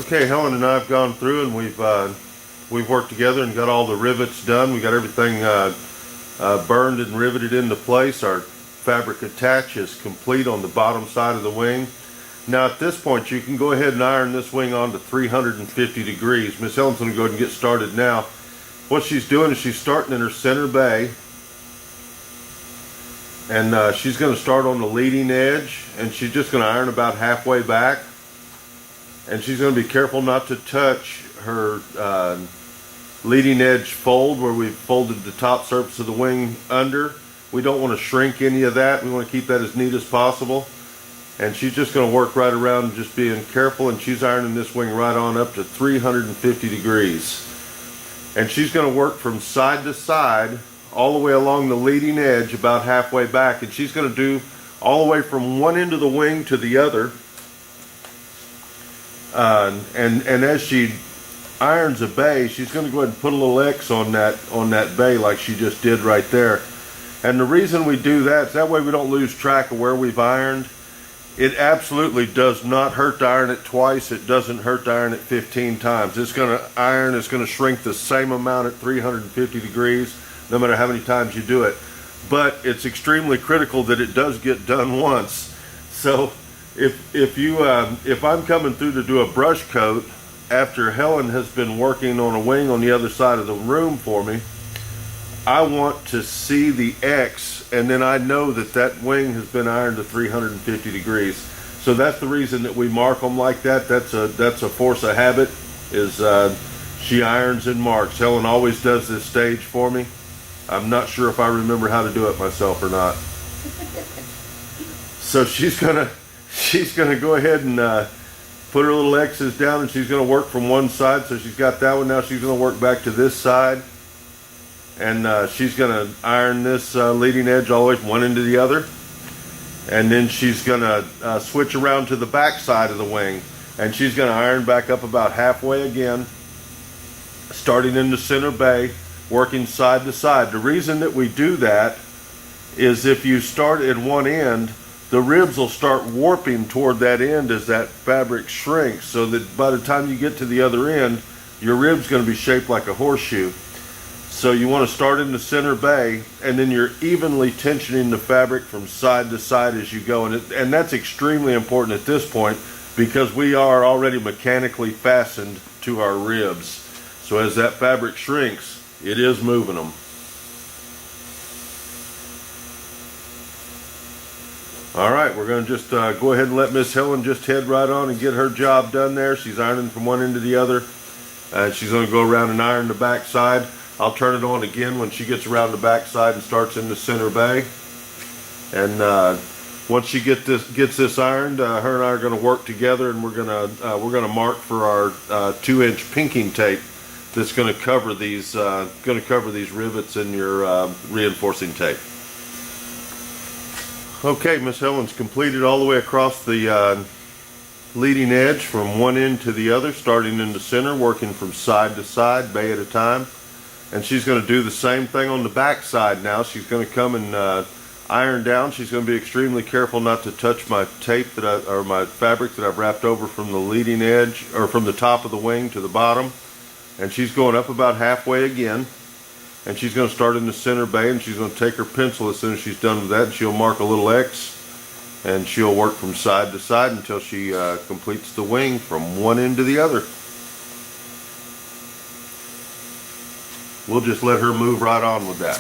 Okay, Helen and I have gone through and we've worked together and got all the rivets done. We got everything burned and riveted into place. Our fabric attach is complete on the bottom side of the wing. Now at this point you can go ahead and iron this wing on to 350 degrees. Miss Helen's going to go ahead and get started now. What she's doing is she's starting in her center bay, and she's going to start on the leading edge, and she's just going to iron about halfway back, and she's going to be careful not to touch her leading edge fold where we've folded the top surface of the wing under. We don't want to shrink any of that. We want to keep that as neat as possible. And she's just going to work right around, just being careful, and she's ironing this wing right on up to 350 degrees. And she's going to work from side to side all the way along the leading edge about halfway back, and she's going to do all the way from one end of the wing to the other. And as she irons a bay, she's going to go ahead and put a little X on that bay like she just did right there. And the reason we do that is that way we don't lose track of where we've ironed. It absolutely does not hurt to iron it twice. It doesn't hurt to iron it 15 times. It's going to iron, it's going to shrink the same amount at 350 degrees no matter how many times you do it. But it's extremely critical that it does get done once. So if I'm coming through to do a brush coat after Helen has been working on a wing on the other side of the room for me, I want to see the X, and then I know that that wing has been ironed to 350 degrees. So that's the reason that we mark them like that. That's a force of habit, is she irons and marks. Helen always does this stage for me. I'm not sure if I remember how to do it myself or not. So she's gonna go ahead and put her little X's down, and she's gonna work from one side. So she's got that one. Now she's gonna work back to this side. And she's going to iron this leading edge all the way from one end to the other. And then she's going to switch around to the back side of the wing. And she's going to iron back up about halfway again, starting in the center bay, working side to side. The reason that we do that is if you start at one end, the ribs will start warping toward that end as that fabric shrinks, so that by the time you get to the other end, your rib's going to be shaped like a horseshoe. So you want to start in the center bay, and then you're evenly tensioning the fabric from side to side as you go. And that's extremely important at this point because we are already mechanically fastened to our ribs. So as that fabric shrinks, it is moving them. All right, we're going to just go ahead and let Miss Helen just head right on and get her job done there. She's ironing from one end to the other. She's going to go around and iron the back side. I'll turn it on again when she gets around the back side and starts in the center bay. And once she gets this ironed, her and I are going to work together, and we're going to mark for our 2-inch pinking tape that's going to cover these rivets in your reinforcing tape. Okay, Miss Helen's completed all the way across the leading edge from one end to the other, starting in the center, working from side to side, bay at a time. And she's going to do the same thing on the back side now. She's going to come and iron down. She's going to be extremely careful not to touch my tape or my fabric that I've wrapped over from the leading edge, or from the top of the wing to the bottom. And she's going up about halfway again. And she's going to start in the center bay, and she's going to take her pencil as soon as she's done with that, and she'll mark a little X, and she'll work from side to side until she completes the wing from one end to the other. We'll just let her move right on with that.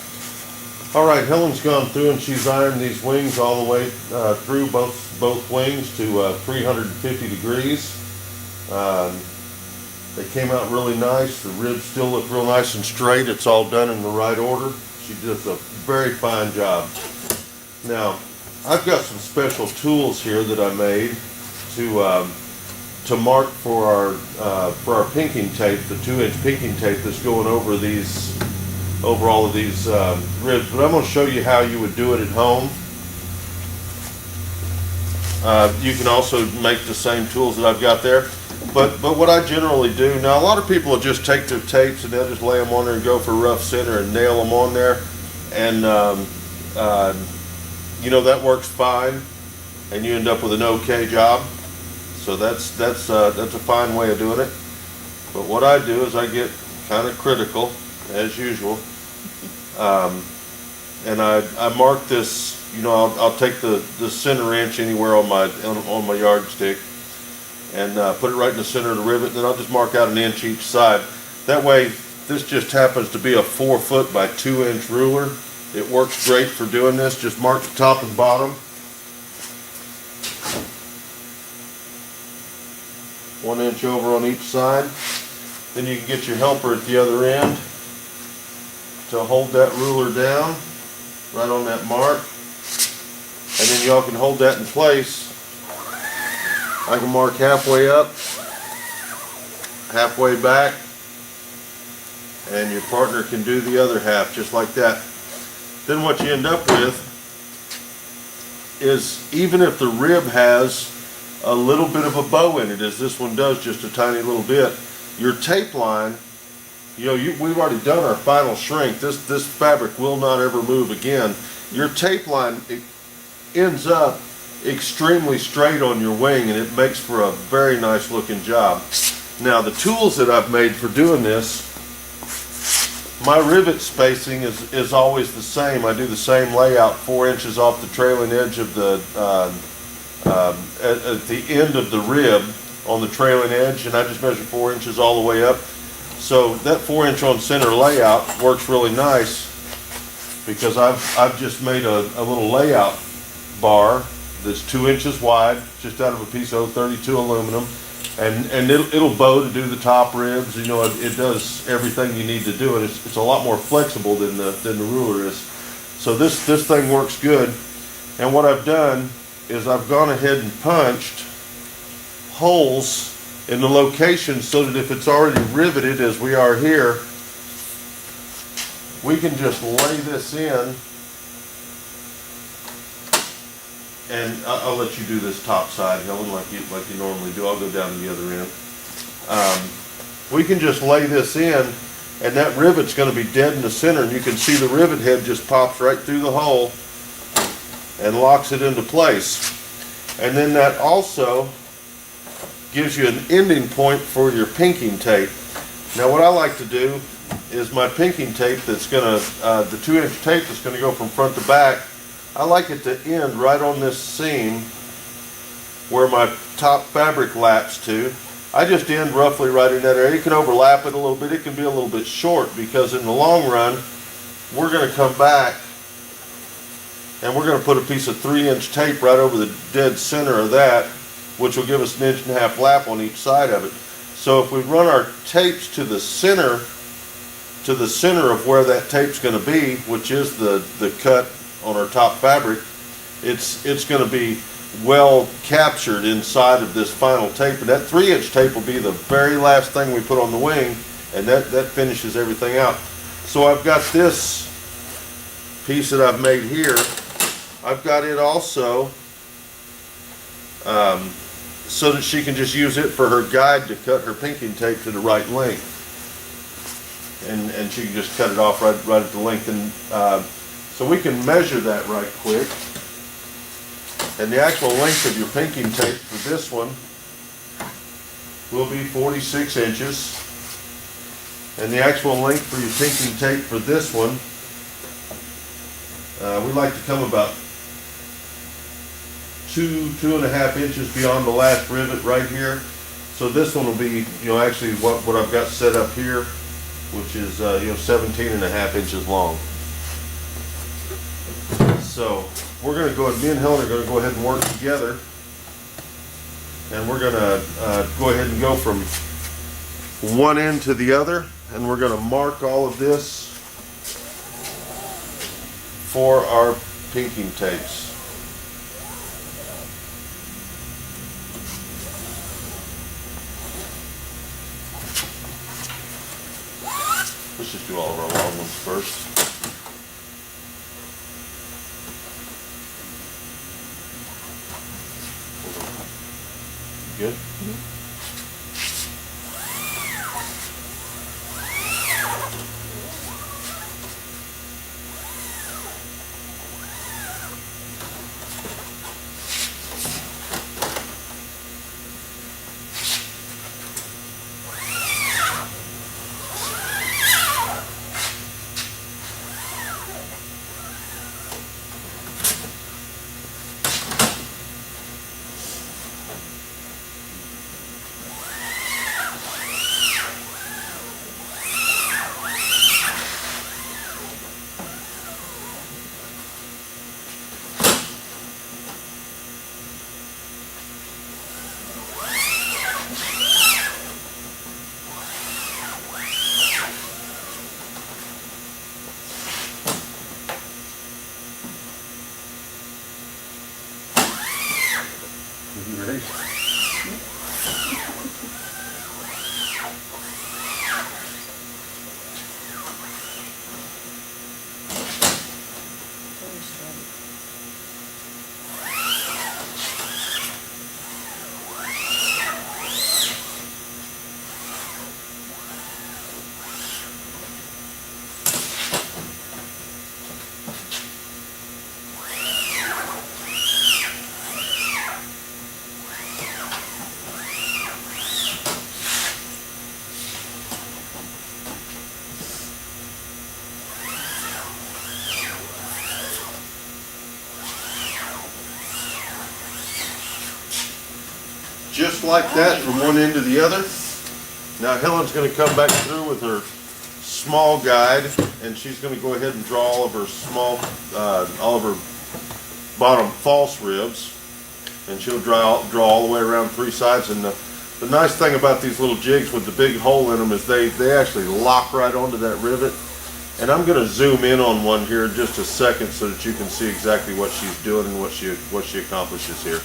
All right, Helen's gone through and she's ironed these wings all the way through both wings to 350 degrees. They came out really nice. The ribs still look real nice and straight. It's all done in the right order. She does a very fine job. Now, I've got some special tools here that I made to mark for our pinking tape, the 2-inch pinking tape that's going over all of these ribs. But I'm going to show you how you would do it at home. You can also make the same tools that I've got there. But what I generally do, now a lot of people will just take their tapes and they'll just lay them on there and go for rough center and nail them on there. And you know, that works fine and you end up with an okay job. So that's a fine way of doing it. But what I do is I get kind of critical, as usual, and I mark this. You know, I'll take the center inch anywhere on my yardstick and put it right in the center of the rivet. Then I'll just mark out an inch each side. That way, this just happens to be a 4 foot by 2 inch ruler. It works great for doing this. Just mark the top and bottom. 1 inch over on each side. Then you can get your helper at the other end to hold that ruler down right on that mark. And then y'all can hold that in place. I can mark halfway up, halfway back, and your partner can do the other half just like that. Then what you end up with is, even if the rib has a little bit of a bow in it, as this one does, just a tiny little bit, your tape line, you know, we've already done our final shrink. This fabric will not ever move again. Your tape line, it ends up extremely straight on your wing, and it makes for a very nice looking job. Now, the tools that I've made for doing this, my rivet spacing is always the same. I do the same layout, 4 inches off the trailing edge of the at the end of the rib on the trailing edge, and I just measure 4 inches all the way up. So that 4 inch on center layout works really nice, because I've just made a little layout bar that's 2 inches wide, just out of a piece of 032 aluminum, and it'll bow to do the top ribs. You know, it does everything you need to do, and it's a lot more flexible than the ruler is. So this thing works good. And what I've done is I've gone ahead and punched holes in the location so that if it's already riveted, as we are here, we can just lay this in. And I'll let you do this top side, Helen, like you normally do. I'll go down to the other end. We can just lay this in, and that rivet's going to be dead in the center, and you can see the rivet head just pops right through the hole and locks it into place. And then that also gives you an ending point for your pinking tape. Now, what I like to do is my pinking tape that's going to, the 2 inch tape that's going to go from front to back, I like it to end right on this seam where my top fabric laps to. I just end roughly right in that area. You can overlap it a little bit. It can be a little bit short, because in the long run, we're going to come back and we're going to put a piece of 3 inch tape right over the dead center of that, which will give us an 1.5 inch lap on each side of it. So if we run our tapes to the center of where that tape's going to be, which is the cut on our top fabric, it's going to be well captured inside of this final tape. And that 3 inch tape will be the very last thing we put on the wing, and that finishes everything out. So I've got this piece that I've made here. I've got it also so that she can just use it for her guide to cut her pinking tape to the right length, and she can just cut it off right at the length. And so we can measure that right quick. And the actual length of your pinking tape for this one will be 46 inches. And the actual length for your pinking tape for this one, we like to come about 2.5 inches beyond the last rivet right here. So this one will be, actually what I've got set up here, which is 17.5 inches long. So we're going to go ahead, me and Helen are going to go ahead and work together, and we're going to go ahead and go from one end to the other, and we're going to mark all of this for our pinking tapes. Let's just do all of our long ones first. Good? Mm-hmm. Grace. Just like that from one end to the other. Now Helen's going to come back through with her small guide, and she's going to go ahead and draw all of her all of her bottom false ribs, and she'll draw all the way around 3 sides. And the nice thing about these little jigs with the big hole in them is they actually lock right onto that rivet. And I'm going to zoom in on one here in just a second so that you can see exactly what she's doing and what she accomplishes here.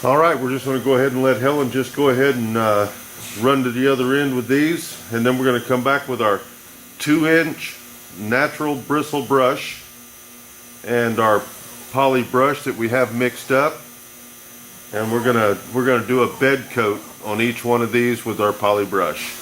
All right, we're just going to go ahead and let Helen just go ahead and run to the other end with these, and then we're going to come back with our 2-inch natural bristle brush and our poly brush that we have mixed up, and we're gonna do a bed coat on each one of these with our poly brush.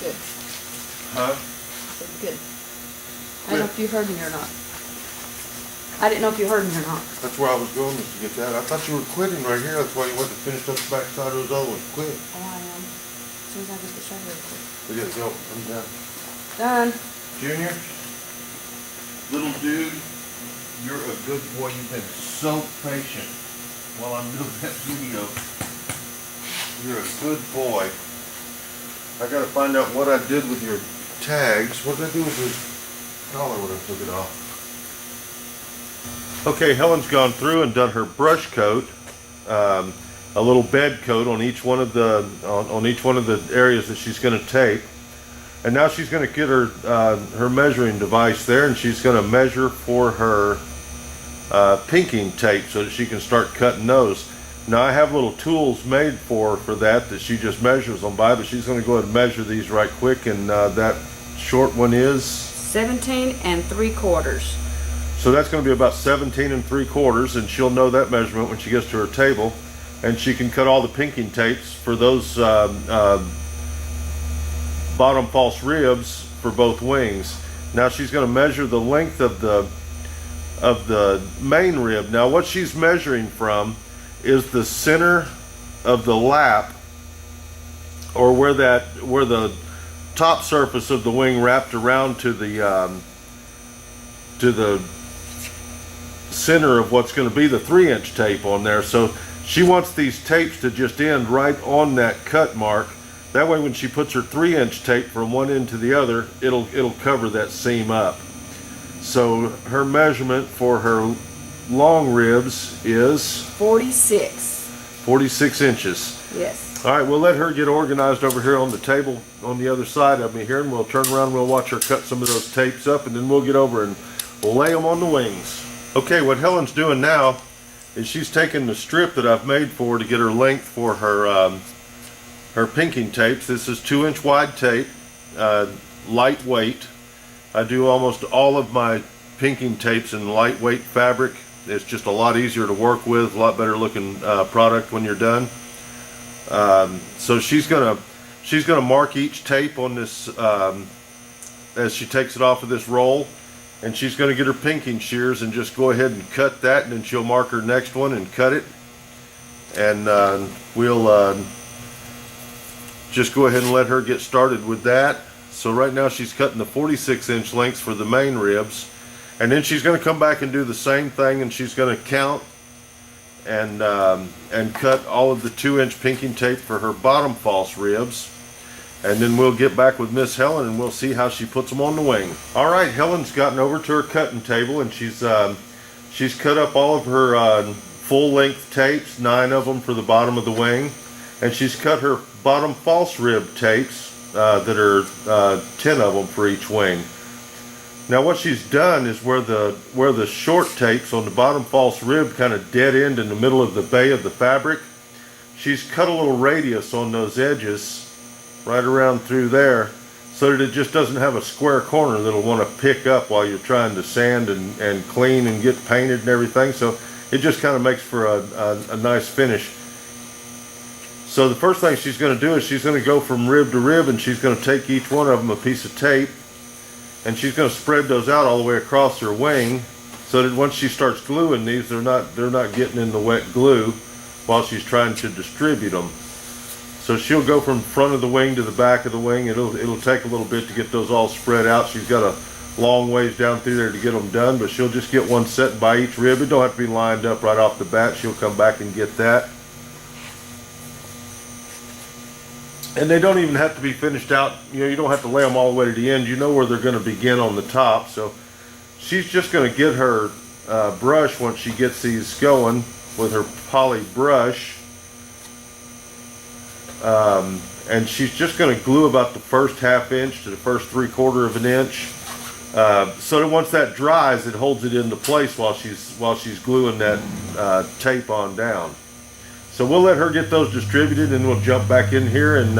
Good. Huh? Good. I don't know if you heard me or not. I didn't know if you heard me or not. That's where I was going, was to get that. I thought you were quitting right here. That's why you went to finish up the back side of those other ones. Quit. Oh, I am. As soon as I get the show here. We gotta go. I'm done. Done. Junior, little dude, you're a good boy. You've been so patient while I'm doing that video. You're a good boy. I gotta find out what I did with your tags. What did I do with your collar when I took it off? Okay, Helen's gone through and done her brush coat, a little bed coat on each one of the on each one of the areas that she's going to tape, and now she's going to get her her measuring device there, and she's going to measure for her pinking tape so that she can start cutting those. Now I have little tools made for that she just measures them by, but she's going to go ahead and measure these right quick, and that short one is 17 3/4. so that's going to be about 17 3/4, and she'll know that measurement when she gets to her table, and she can cut all the pinking tapes for those bottom false ribs for both wings. Now she's going to measure the length of the main rib. Now what she's measuring from is the center of the lap, or where the top surface of the wing wrapped around to the center of what's going to be the 3-inch tape on there. So she wants these tapes to just end right on that cut mark. That way when she puts her 3-inch tape from one end to the other, it'll cover that seam up. So her measurement for her long ribs is 46 inches. Yes. All right, we'll let her get organized over here on the table on the other side of me here, and we'll turn around and we'll watch her cut some of those tapes up, and then we'll get over and we'll lay them on the wings. Okay, what Helen's doing now is she's taking the strip that I've made for her to get her length for her pinking tapes. This is 2-inch wide tape, lightweight. I do almost all of my pinking tapes in lightweight fabric. It's just a lot easier to work with, a lot better looking product when you're done. So she's gonna mark each tape on this as she takes it off of this roll, and she's gonna get her pinking shears and just go ahead and cut that, and then she'll mark her next one and cut it, and we'll just go ahead and let her get started with that. So right now she's cutting the 46-inch lengths for the main ribs, and then she's going to come back and do the same thing, and she's going to count and cut all of the 2-inch pinking tape for her bottom false ribs, and then we'll get back with Miss Helen and we'll see how she puts them on the wing. All right, Helen's gotten over to her cutting table, and she's cut up all of her full-length tapes, 9 of them for the bottom of the wing, and she's cut her bottom false rib tapes that are 10 of them for each wing. Now what she's done is where the short tapes on the bottom false rib kind of dead end in the middle of the bay of the fabric, she's cut a little radius on those edges right around through there, so that it just doesn't have a square corner that'll want to pick up while you're trying to sand and clean and get painted and everything. So it just kind of makes for a nice finish. So the first thing she's going to do is she's going to go from rib to rib, and she's going to take each one of them a piece of tape, and she's going to spread those out all the way across her wing, so that once she starts gluing these, they're not getting in the wet glue while she's trying to distribute them. So she'll go from front of the wing to the back of the wing. It'll take a little bit to get those all spread out. She's got a long ways down through there to get them done, but she'll just get one set by each rib. It don't have to be lined up right off the bat. She'll come back and get that. And they don't even have to be finished out. You don't have to lay them all the way to the end. You know where they're going to begin on the top. So she's just going to get her brush once she gets these going with her poly brush. And she's just going to glue about the first 1/2 inch to the first 3/4 of an inch. So that once that dries, it holds it into place while she's gluing that tape on down. So we'll let her get those distributed, and we'll jump back in here and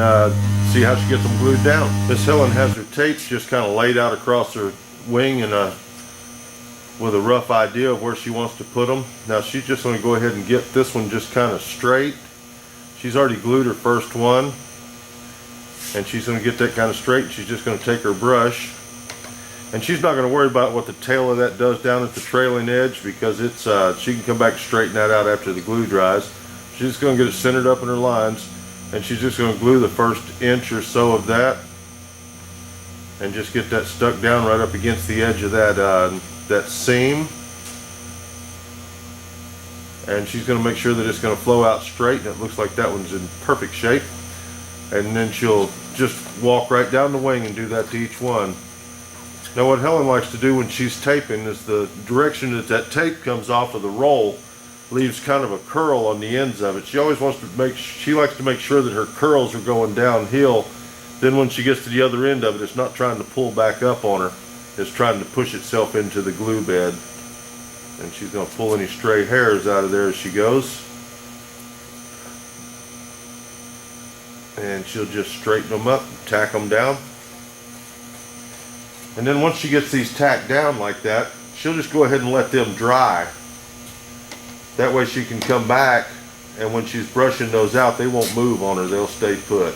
see how she gets them glued down. Miss Helen has her tapes just kind of laid out across her wing and with a rough idea of where she wants to put them. Now she's just going to go ahead and get this one just kind of straight. She's already glued her first one, and she's going to get that kind of straight. She's just going to take her brush, and she's not going to worry about what the tail of that does down at the trailing edge, because it's she can come back and straighten that out after the glue dries. She's just going to get it centered up in her lines, and she's just going to glue the first inch or so of that, and just get that stuck down right up against the edge of that seam. And she's going to make sure that it's going to flow out straight, and it looks like that one's in perfect shape. And then she'll just walk right down the wing and do that to each one. Now what Helen likes to do when she's taping is the direction that tape comes off of the roll leaves kind of a curl on the ends of it. She always wants to she likes to make sure that her curls are going downhill. Then when she gets to the other end of it, it's not trying to pull back up on her. It's trying to push itself into the glue bed. And she's going to pull any stray hairs out of there as she goes. And she'll just straighten them up, tack them down. And then once she gets these tacked down like that, she'll just go ahead and let them dry. That way she can come back, and when she's brushing those out, they won't move on her, they'll stay put.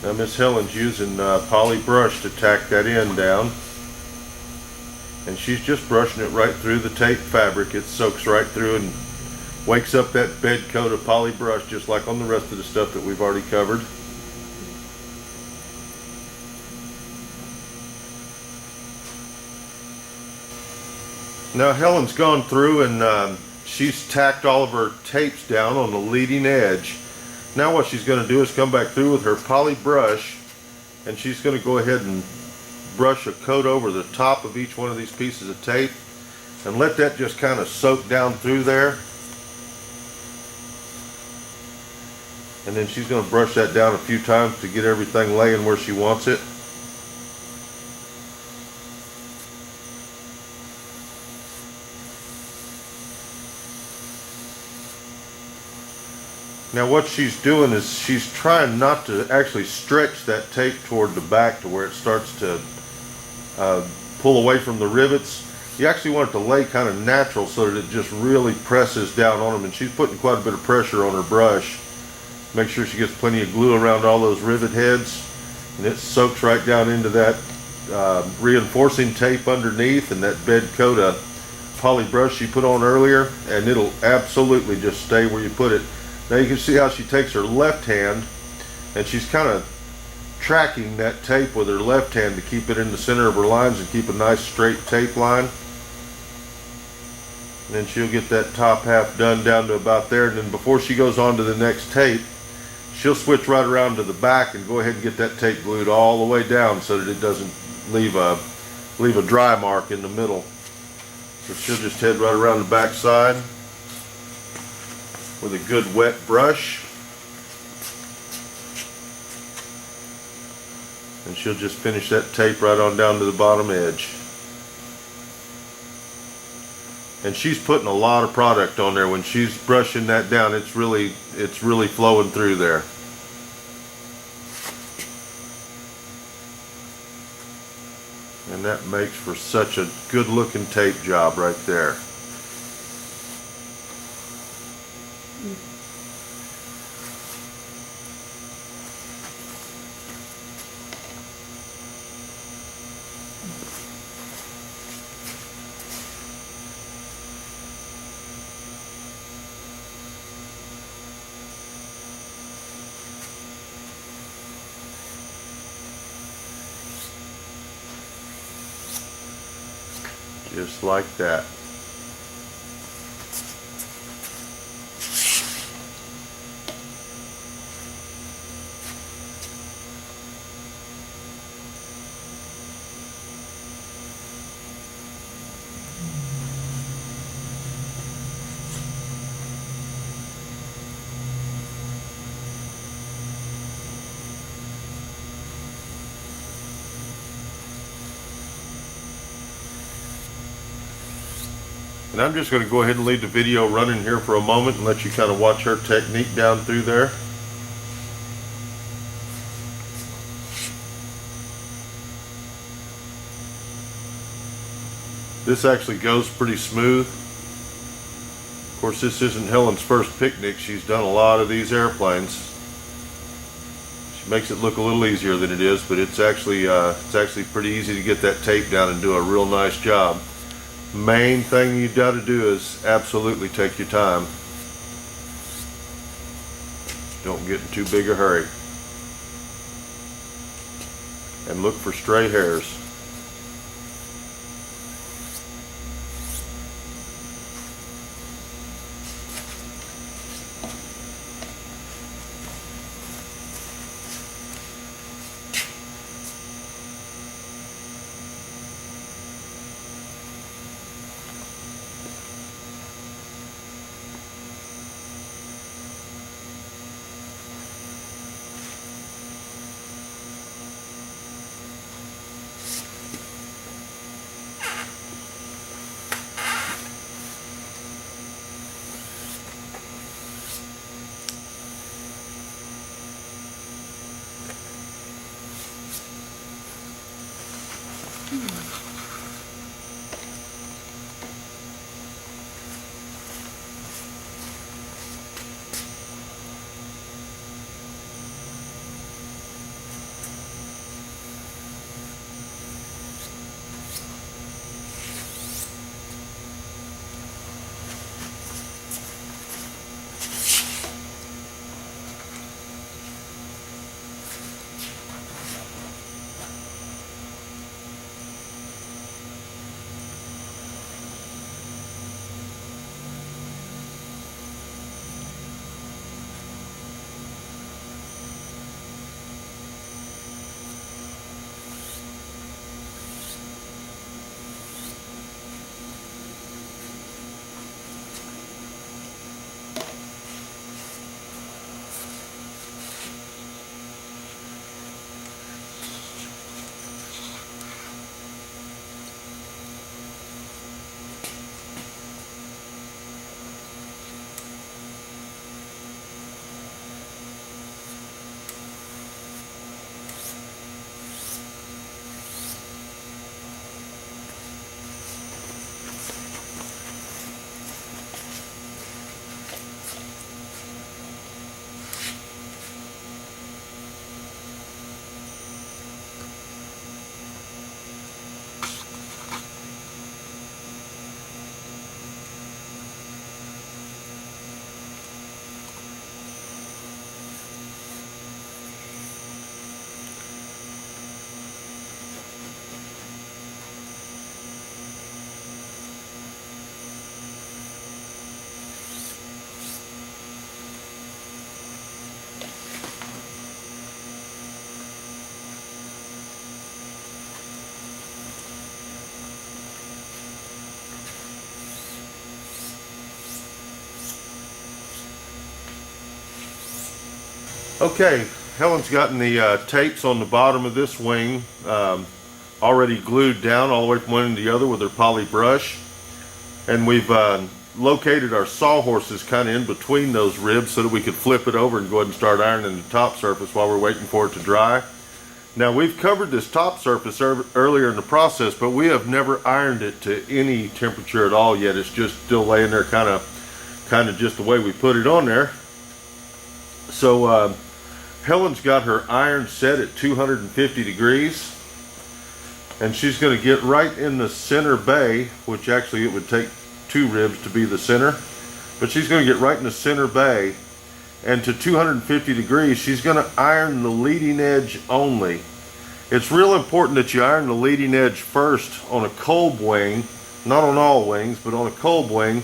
Now Miss Helen's using poly brush to tack that end down, and she's just brushing it right through the tape fabric. It soaks right through and wakes up that bed coat of poly brush just like on the rest of the stuff that we've already covered. Now Helen's gone through and she's tacked all of her tapes down on the leading edge. Now what she's going to do is come back through with her poly brush, and she's going to go ahead and brush a coat over the top of each one of these pieces of tape and let that just kind of soak down through there. And then she's going to brush that down a few times to get everything laying where she wants it. Now what she's doing is she's trying not to actually stretch that tape toward the back to where it starts to pull away from the rivets. You actually want it to lay kind of natural so that it just really presses down on them, and she's putting quite a bit of pressure on her brush. Make sure she gets plenty of glue around all those rivet heads, and it soaks right down into that reinforcing tape underneath and that bed coat of poly brush she put on earlier, and it'll absolutely just stay where you put it. Now you can see how she takes her left hand and she's kind of tracking that tape with her left hand to keep it in the center of her lines and keep a nice straight tape line. And then she'll get that top half done down to about there, and then before she goes on to the next tape, she'll switch right around to the back and go ahead and get that tape glued all the way down so that it doesn't leave a dry mark in the middle. So she'll just head right around the back side with a good wet brush, and she'll just finish that tape right on down to the bottom edge. And she's putting a lot of product on there. When she's brushing that down, it's really flowing through there. And that makes for such a good looking tape job right there. Just like that. And I'm just going to go ahead and leave the video running here for a moment and let you kind of watch her technique down through there. This actually goes pretty smooth. Of course, this isn't Helen's first picnic. She's done a lot of these airplanes. She makes it look a little easier than it is, but it's actually pretty easy to get that tape down and do a real nice job. Main thing you've got to do is absolutely take your time. Don't get in too big a hurry. And look for stray hairs. Okay, Helen's gotten the tapes on the bottom of this wing already glued down all the way from one end to the other with her poly brush. And we've located our sawhorses kind of in between those ribs so that we could flip it over and go ahead and start ironing the top surface while we're waiting for it to dry. Now, we've covered this top surface earlier in the process, but we have never ironed it to any temperature at all yet. It's just still laying there kind of just the way we put it on there. So Helen's got her iron set at 250 degrees, and she's going to get right in the center bay, which actually it would take two ribs to be the center, but she's going to get right in the center bay, and to 250 degrees she's going to iron the leading edge only. It's real important that you iron the leading edge first on a Kolb wing, not on all wings, but on a Kolb wing,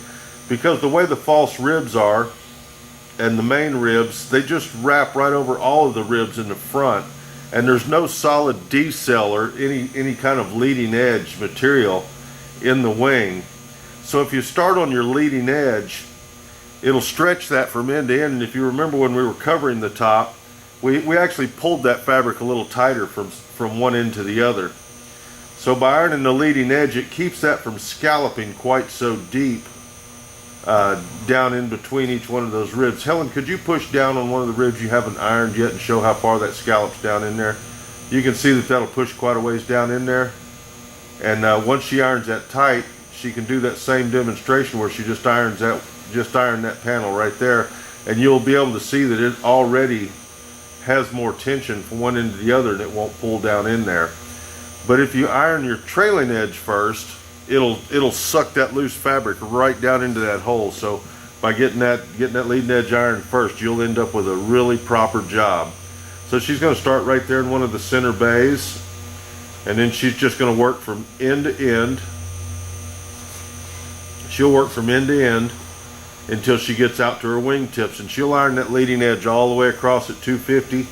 because the way the false ribs are and the main ribs, they just wrap right over all of the ribs in the front, and there's no solid decel or any kind of leading edge material in the wing. So if you start on your leading edge, it'll stretch that from end to end. And if you remember when we were covering the top, we actually pulled that fabric a little tighter from one end to the other. So by ironing the leading edge, it keeps that from scalloping quite so deep down in between each one of those ribs. Helen, could you push down on one of the ribs you haven't ironed yet and show how far that scallops down in there? You can see that that'll push quite a ways down in there. And once she irons that tight, she can do that same demonstration where she just ironed that panel right there, and you'll be able to see that it already has more tension from one end to the other and it won't pull down in there. But if you iron your trailing edge first, it'll suck that loose fabric right down into that hole. So by getting that leading edge iron first, you'll end up with a really proper job. So she's going to start right there in one of the center bays, and then she's just going to work from end to end. She'll work from end to end until she gets out to her wingtips, and she'll iron that leading edge all the way across at 250,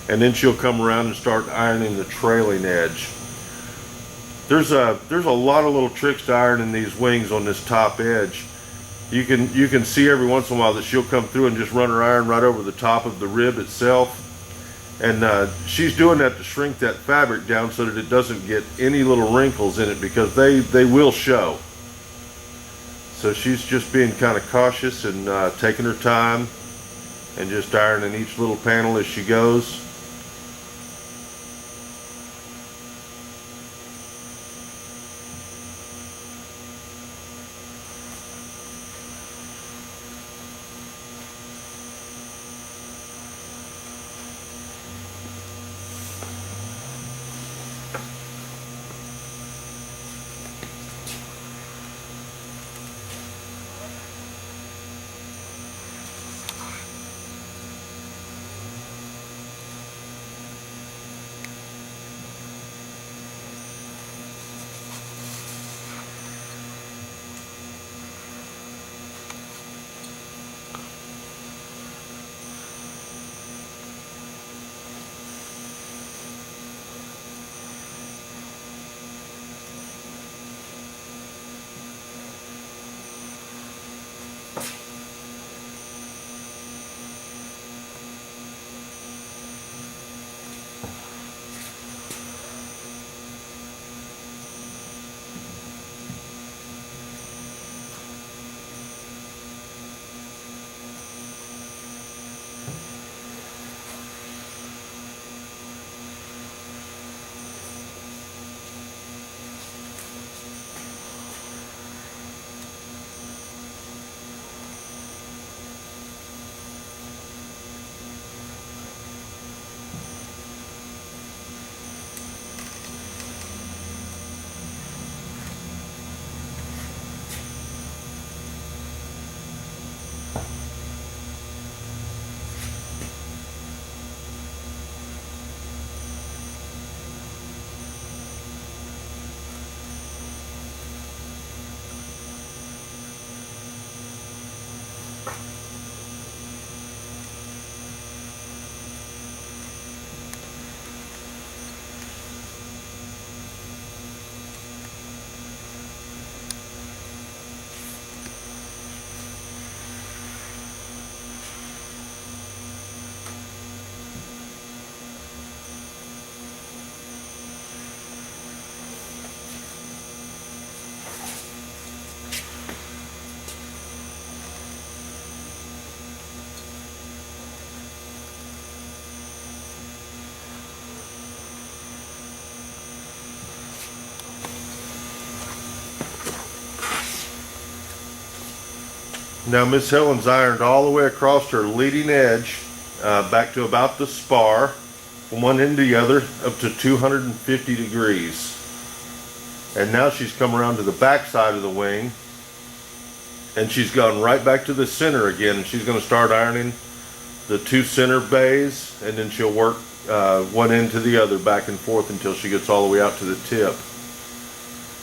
and then she'll come around and start ironing the trailing edge. There's a lot of little tricks to ironing these wings on this top edge. You can see every once in a while that she'll come through and just run her iron right over the top of the rib itself, and she's doing that to shrink that fabric down so that it doesn't get any little wrinkles in it, because they will show. So she's just being kind of cautious and taking her time and just ironing each little panel as she goes. Now Miss Helen's ironed all the way across her leading edge, back to about the spar, from one end to the other, up to 250 degrees. And now she's come around to the back side of the wing, and she's gone right back to the center again, and she's going to start ironing the two center bays, and then she'll work one end to the other back and forth until she gets all the way out to the tip.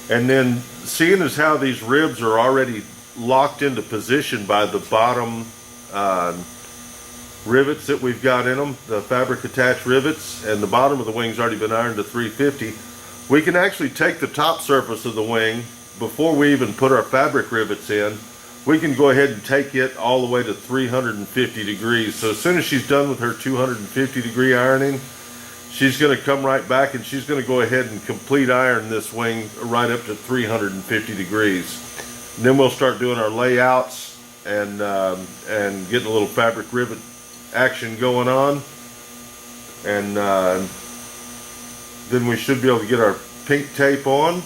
And then, seeing as how these ribs are already locked into position by the bottom rivets that we've got in them, the fabric attached rivets, and the bottom of the wing's already been ironed to 350, we can actually take the top surface of the wing, before we even put our fabric rivets in, we can go ahead and take it all the way to 350 degrees. So as soon as she's done with her 250 degree ironing, she's going to come right back and she's going to go ahead and complete iron this wing right up to 350 degrees. And then we'll start doing our layouts and getting a little fabric rivet action going on. And then we should be able to get our pink tape on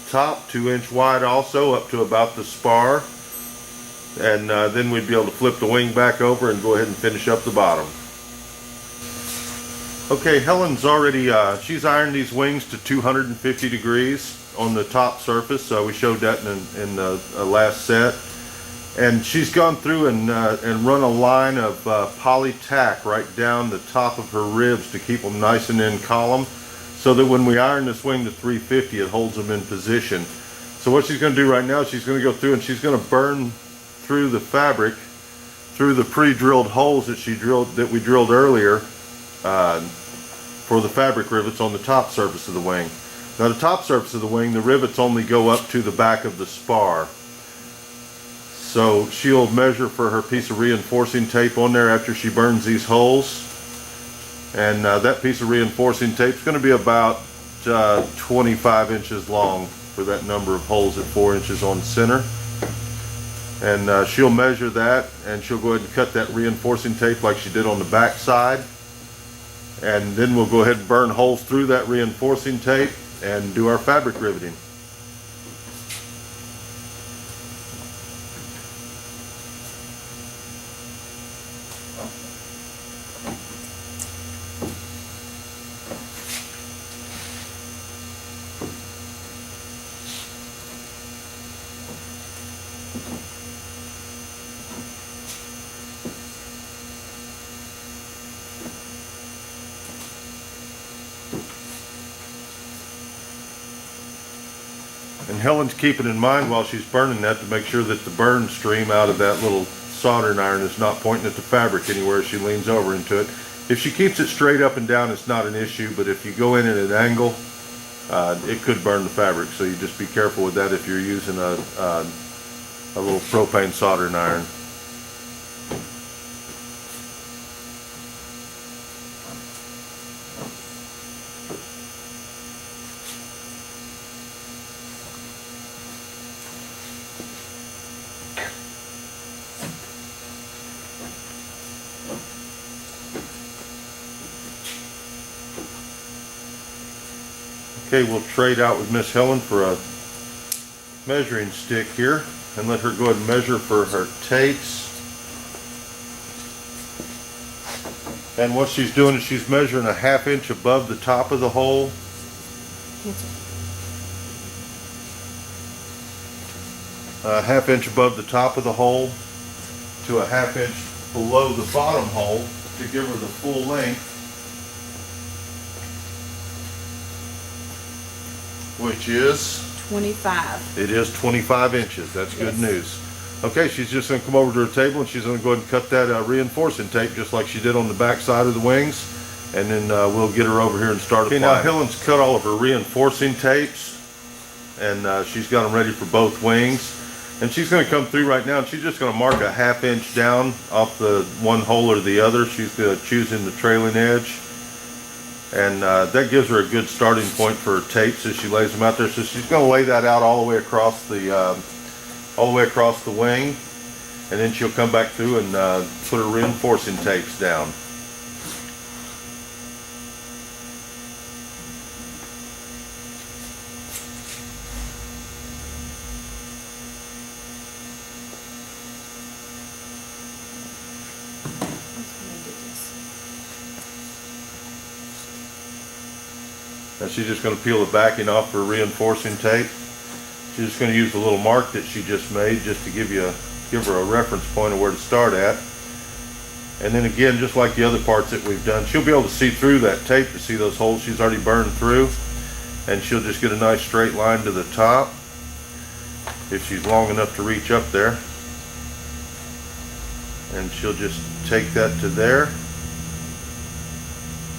top, 2-inch wide also, up to about the spar. And then we'd be able to flip the wing back over and go ahead and finish up the bottom. Okay, Helen's already, she's ironed these wings to 250 degrees on the top surface. We showed that in the last set. And she's gone through and run a line of poly tack right down the top of her ribs to keep them nice and in column, so that when we iron this wing to 350, it holds them in position. So what she's going to do right now, she's going to go through and she's going to burn through the fabric, through the pre-drilled holes that we drilled earlier for the fabric rivets on the top surface of the wing. Now the top surface of the wing, the rivets only go up to the back of the spar. So she'll measure for her piece of reinforcing tape on there after she burns these holes. And that piece of reinforcing tape is going to be about 25 inches long for that number of holes at 4 inches on center. And she'll measure that, and she'll go ahead and cut that reinforcing tape like she did on the back side. And then we'll go ahead and burn holes through that reinforcing tape and do our fabric riveting. And Helen's keeping in mind while she's burning that to make sure that the burn stream out of that little soldering iron is not pointing at the fabric anywhere as she leans over into it. If she keeps it straight up and down, it's not an issue, but if you go in at an angle, it could burn the fabric. So you just be careful with that if you're using a little propane soldering iron. Okay, we'll trade out with Miss Helen for a measuring stick here and let her go ahead and measure for her tapes. And what she's doing is she's measuring a 1/2 inch above the top of the hole. A 1/2 inch above the top of the hole to a 1/2 inch below the bottom hole to give her the full length, which is 25. It is 25 inches. That's good news. Okay, she's just going to come over to her table and she's going to go ahead and cut that reinforcing tape just like she did on the back side of the wings, and then we'll get her over here and start applying. Okay, now Helen's cut all of her reinforcing tapes, and she's got them ready for both wings. And she's going to come through right now and she's just going to mark a 1/2 inch down off the one hole or the other. She's choosing the trailing edge. And that gives her a good starting point for her tapes as she lays them out there. So she's going to lay that out all the way across the wing, and then she'll come back through and put her reinforcing tapes down. Now she's just going to peel the backing off her reinforcing tape. She's just going to use the little mark that she just made just to give her a reference point of where to start at. And then again, just like the other parts that we've done, she'll be able to see through that tape to see those holes she's already burned through, and she'll just get a nice straight line to the top if she's long enough to reach up there. And she'll just take that to there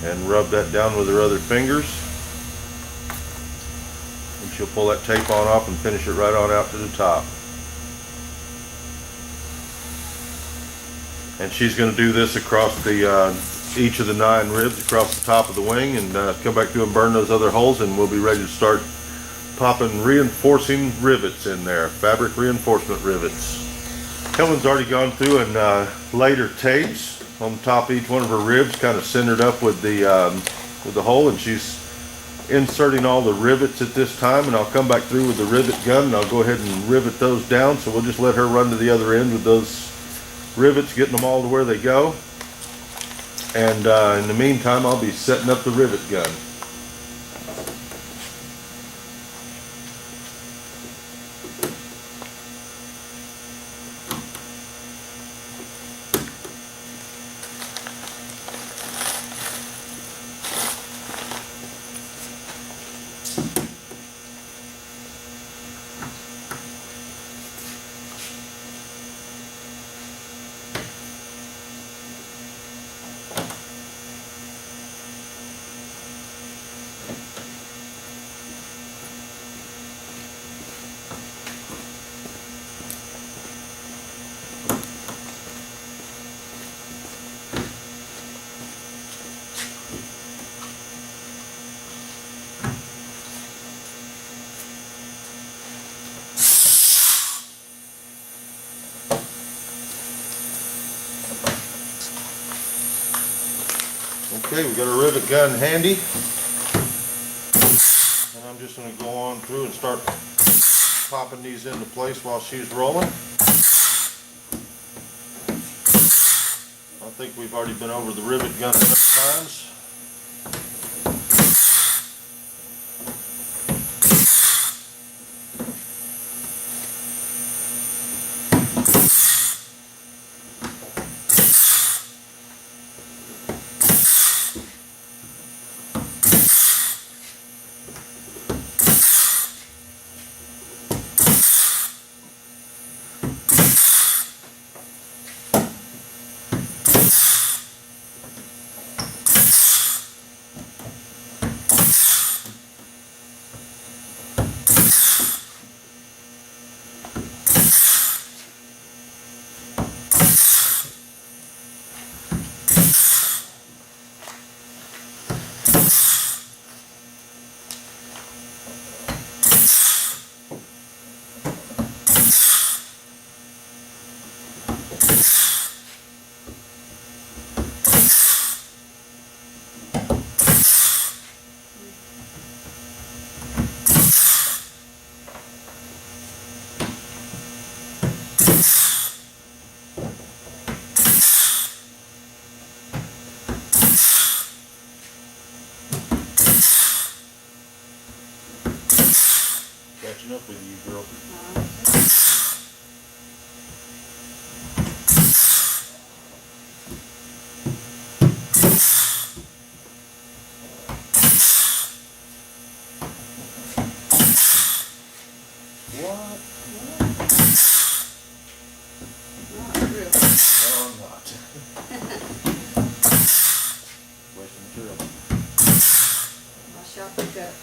and rub that down with her other fingers. And she'll pull that tape on off and finish it right on out to the top. And she's going to do this across the each of the 9 ribs across the top of the wing, and come back through and burn those other holes, and we'll be ready to start popping reinforcing rivets in there, fabric reinforcement rivets. Helen's already gone through and laid her tapes on top of each one of her ribs, kind of centered up with the hole, and she's inserting all the rivets at this time, and I'll come back through with the rivet gun and I'll go ahead and rivet those down. So we'll just let her run to the other end with those rivets, getting them all to where they go. And in the meantime, I'll be setting up the rivet gun. Okay, we've got a rivet gun handy, and I'm just going to go on through and start popping these into place while she's rolling. I think we've already been over the rivet gun enough times. Catching up with you, girl. What? Not real. No, I'm not. Wasting material. My shop pickup.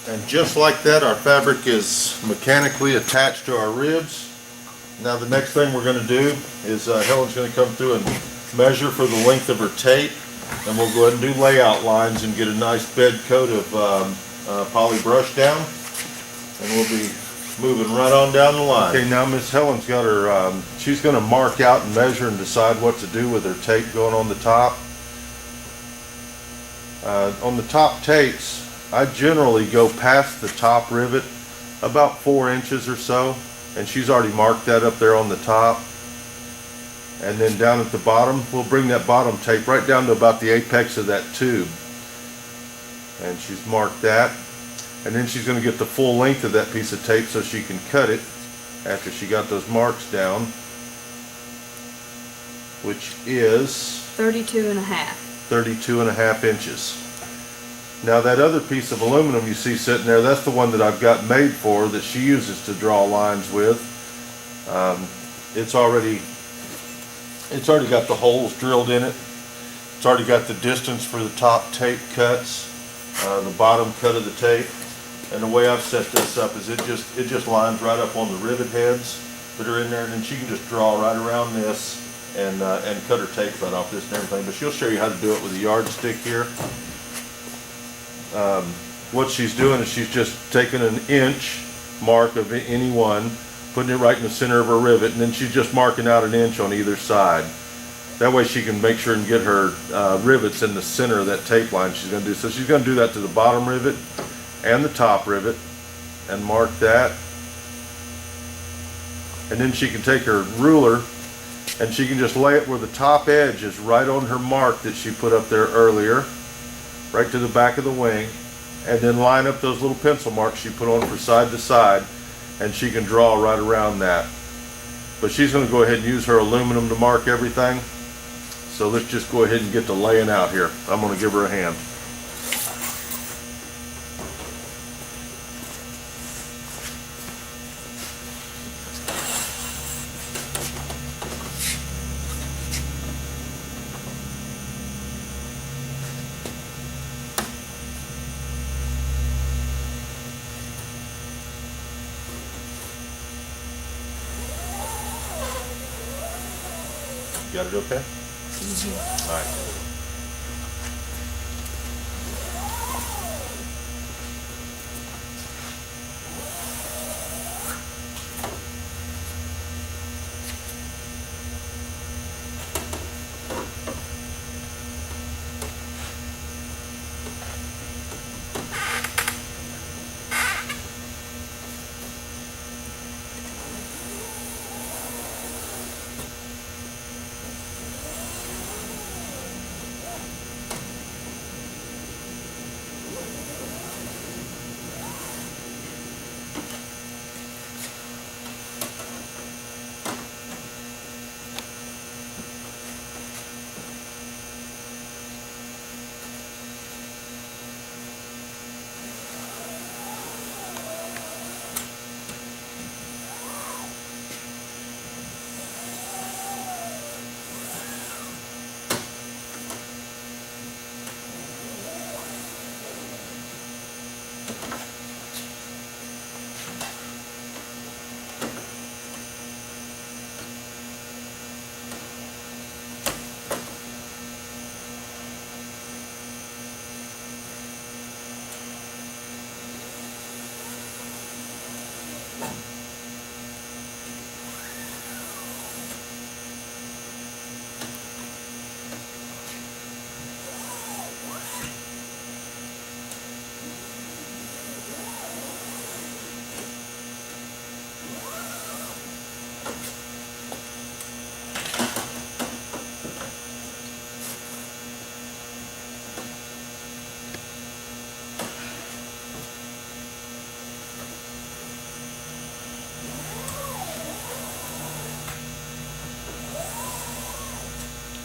And just like that, our fabric is mechanically attached to our ribs. Now the next thing we're going to do is Helen's going to come through and measure for the length of her tape, and we'll go ahead and do layout lines and get a nice bed coat of poly brush down, and we'll be moving right on down the line. Okay, now Miss Helen's got her, she's going to mark out and measure and decide what to do with her tape going on the top. On the top tapes, I generally go past the top rivet about 4 inches or so, and she's already marked that up there on the top. And then down at the bottom, we'll bring that bottom tape right down to about the apex of that tube. And she's marked that. And then she's going to get the full length of that piece of tape so she can cut it after she got those marks down, which is 32.5 inches. Now that other piece of aluminum you see sitting there, that's the one that I've got made for that she uses to draw lines with. It's already got the holes drilled in it. It's already got the distance for the top tape cuts, the bottom cut of the tape. And the way I've set this up is it just lines right up on the rivet heads that are in there, and then she can just draw right around this and cut her tape right off this and everything. But she'll show you how to do it with a yardstick here. What she's doing is she's just taking an inch mark of any one, putting it right in the center of her rivet, and then she's just marking out an inch on either side. That way she can make sure and get her rivets in the center of that tape line she's going to do. So she's going to do that to the bottom rivet and the top rivet and mark that. And then she can take her ruler and she can just lay it where the top edge is right on her mark that she put up there earlier, right to the back of the wing, and then line up those little pencil marks she put on for side to side, and she can draw right around that. But she's going to go ahead and use her aluminum to mark everything. So let's just go ahead and get to laying out here. I'm going to give her a hand. Got it okay? All right.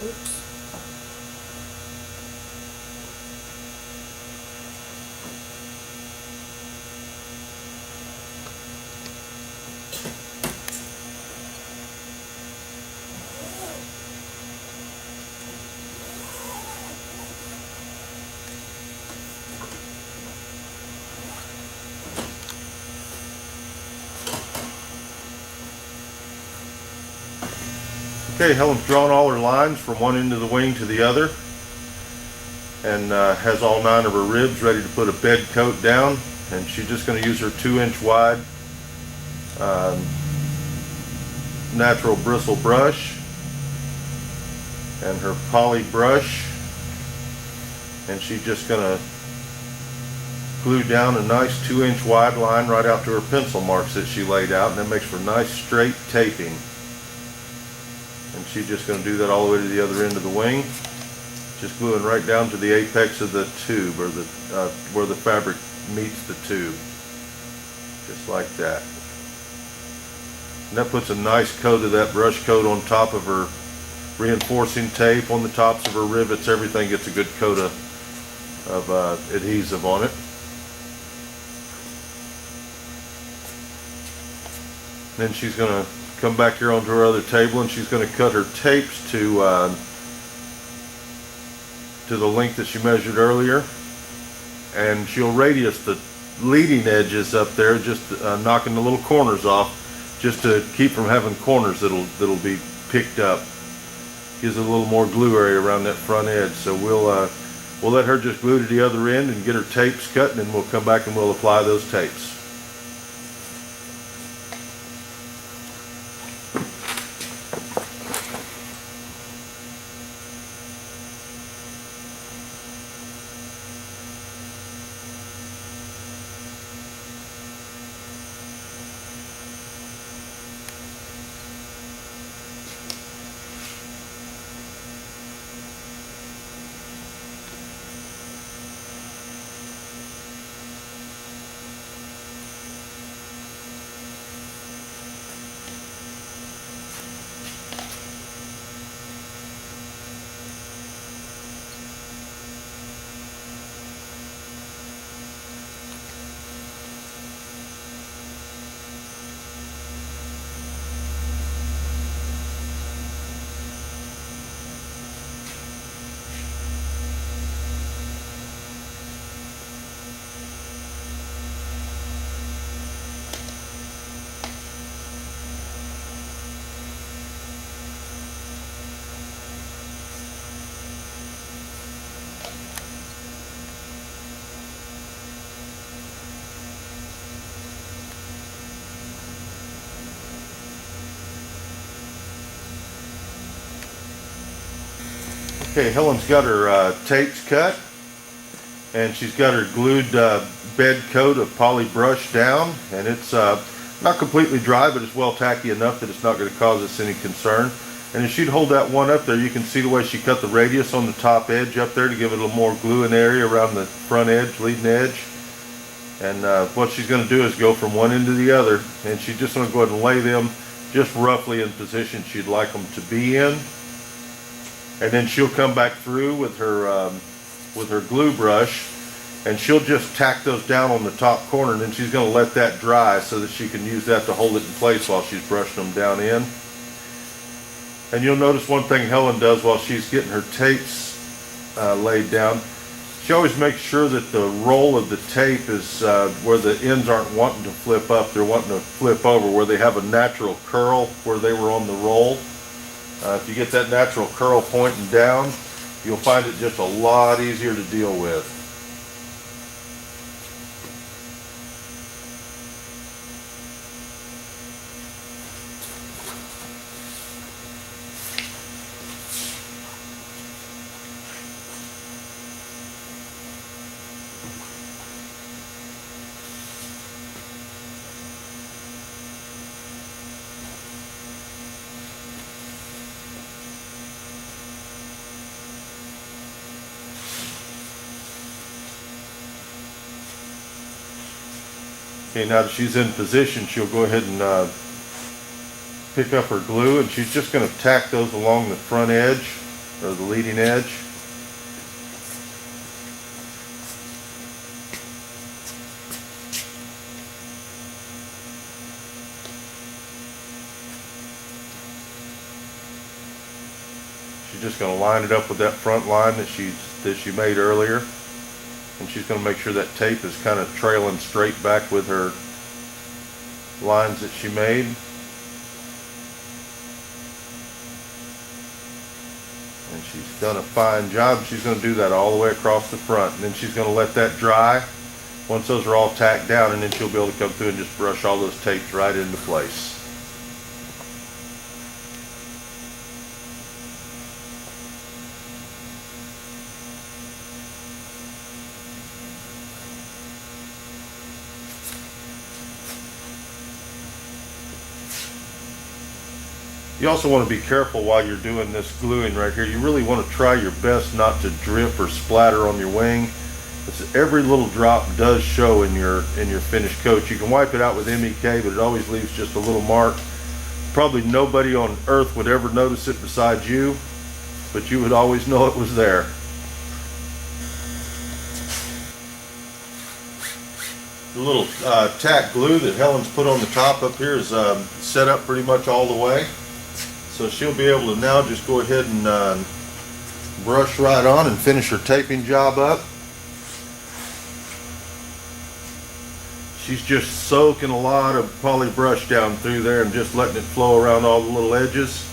Oops. Okay, Helen's drawn all her lines from one end of the wing to the other, and has all 9 of her ribs ready to put a bed coat down. And she's just going to use her 2-inch wide natural bristle brush and her poly brush, and she's just going to glue down a nice 2-inch wide line right out to her pencil marks that she laid out, and that makes for nice straight taping. And she's just going to do that all the way to the other end of the wing, just gluing right down to the apex of the tube, or the where the fabric meets the tube, just like that. And that puts a nice coat of that brush coat on top of her reinforcing tape, on the tops of her rivets. Everything gets a good coat of adhesive on it. Then she's going to come back here onto her other table, and she's going to cut her tapes to the length that she measured earlier, and she'll radius the leading edges up there, just knocking the little corners off, just to keep from having corners that'll be picked up. Gives it a little more glue area around that front edge. So we'll let her just glue to the other end and get her tapes cut, and then we'll come back and we'll apply those tapes. Okay, Helen's got her tapes cut, and she's got her glued bed coat of poly brush down, and it's not completely dry, but it's well tacky enough that it's not going to cause us any concern. And if she'd hold that one up there, you can see the way she cut the radius on the top edge up there to give it a little more glue in area around the front edge, leading edge. And what she's going to do is go from one end to the other, and she's just going to go ahead and lay them just roughly in position she'd like them to be in. And then she'll come back through with her glue brush, and she'll just tack those down on the top corner, and then she's going to let that dry so that she can use that to hold it in place while she's brushing them down in. And you'll notice one thing Helen does while she's getting her tapes laid down. She always makes sure that the roll of the tape is where the ends aren't wanting to flip up, they're wanting to flip over, where they have a natural curl where they were on the roll. If you get that natural curl pointing down, you'll find it just a lot easier to deal with. Okay, now that she's in position, she'll go ahead and pick up her glue, and she's just going to tack those along the front edge, or the leading edge. She's just going to line it up with that front line that she made earlier. And she's going to make sure that tape is kind of trailing straight back with her lines that she made. And she's done a fine job. She's going to do that all the way across the front. And then she's going to let that dry once those are all tacked down, and then she'll be able to come through and just brush all those tapes right into place. You also want to be careful while you're doing this gluing right here. You really want to try your best not to drip or splatter on your wing. Every little drop does show in your finished coat. You can wipe it out with MEK, but it always leaves just a little mark. Probably nobody on earth would ever notice it besides you, but you would always know it was there. The little tack glue that Helen's put on the top up here is set up pretty much all the way. So she'll be able to now just go ahead and brush right on and finish her taping job up. She's just soaking a lot of poly brush down through there and just letting it flow around all the little edges.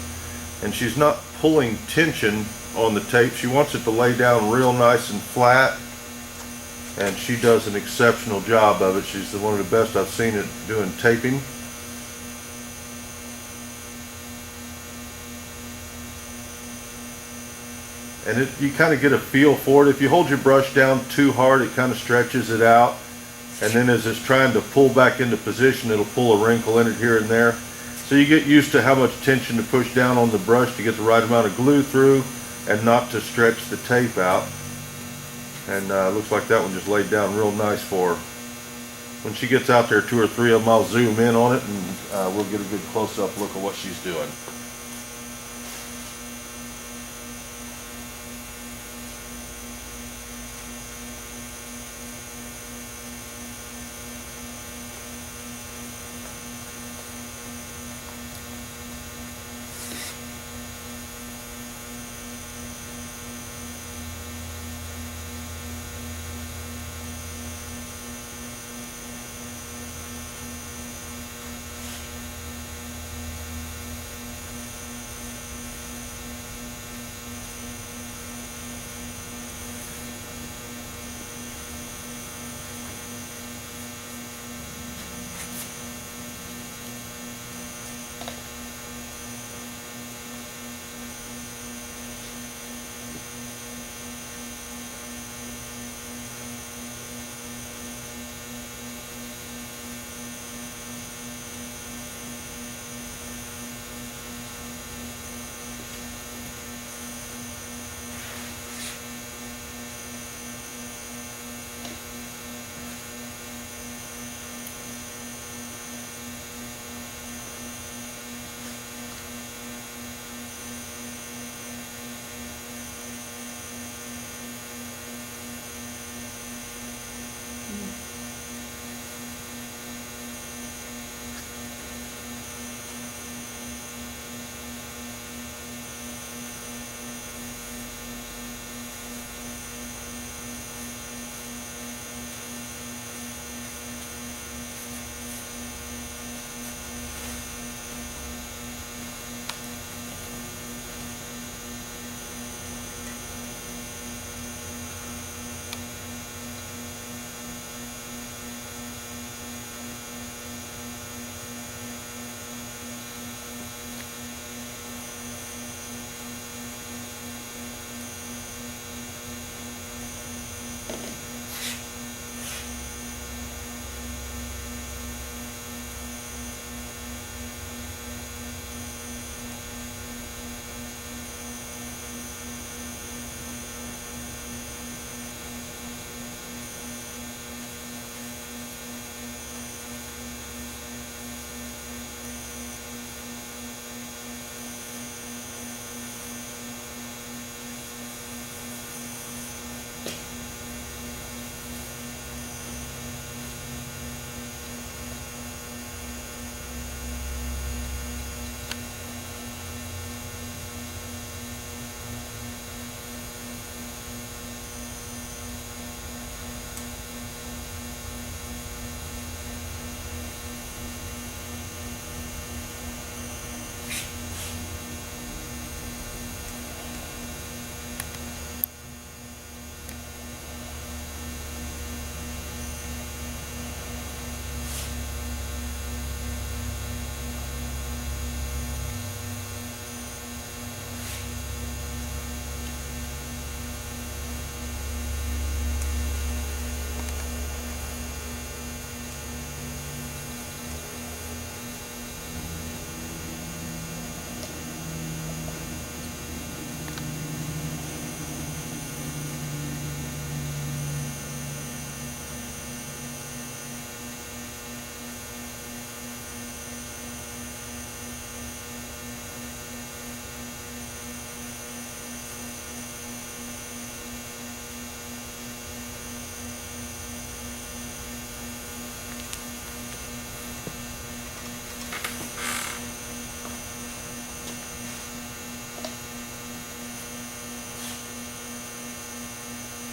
And she's not pulling tension on the tape. She wants it to lay down real nice and flat. And she does an exceptional job of it. She's one of the best I've seen at doing taping. And you kind of get a feel for it. If you hold your brush down too hard, it kind of stretches it out. And then as it's trying to pull back into position, it'll pull a wrinkle in it here and there. So you get used to how much tension to push down on the brush to get the right amount of glue through and not to stretch the tape out. And looks like that one just laid down real nice for her. When she gets out there, 2 or 3 of them, I'll zoom in on it and we'll get a good close-up look at what she's doing.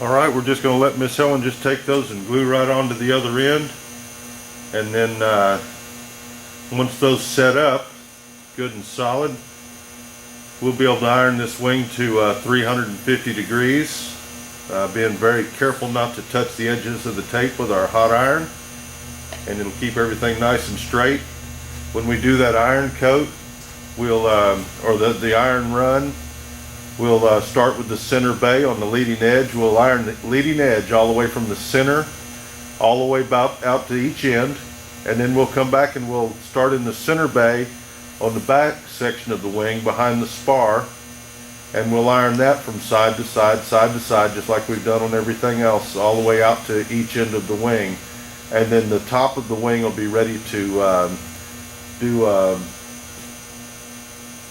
All right, we're just going to let Miss Helen just take those and glue right onto the other end. And then once those set up good and solid, we'll be able to iron this wing to 350 degrees, being very careful not to touch the edges of the tape with our hot iron, and it'll keep everything nice and straight. When we do that iron coat, we'll or the iron run, we'll start with the center bay on the leading edge. We'll iron the leading edge all the way from the center all the way about out to each end, and then we'll come back and we'll start in the center bay on the back section of the wing behind the spar, and we'll iron that from side to side, side to side, just like we've done on everything else, all the way out to each end of the wing. And then the top of the wing will be ready to do a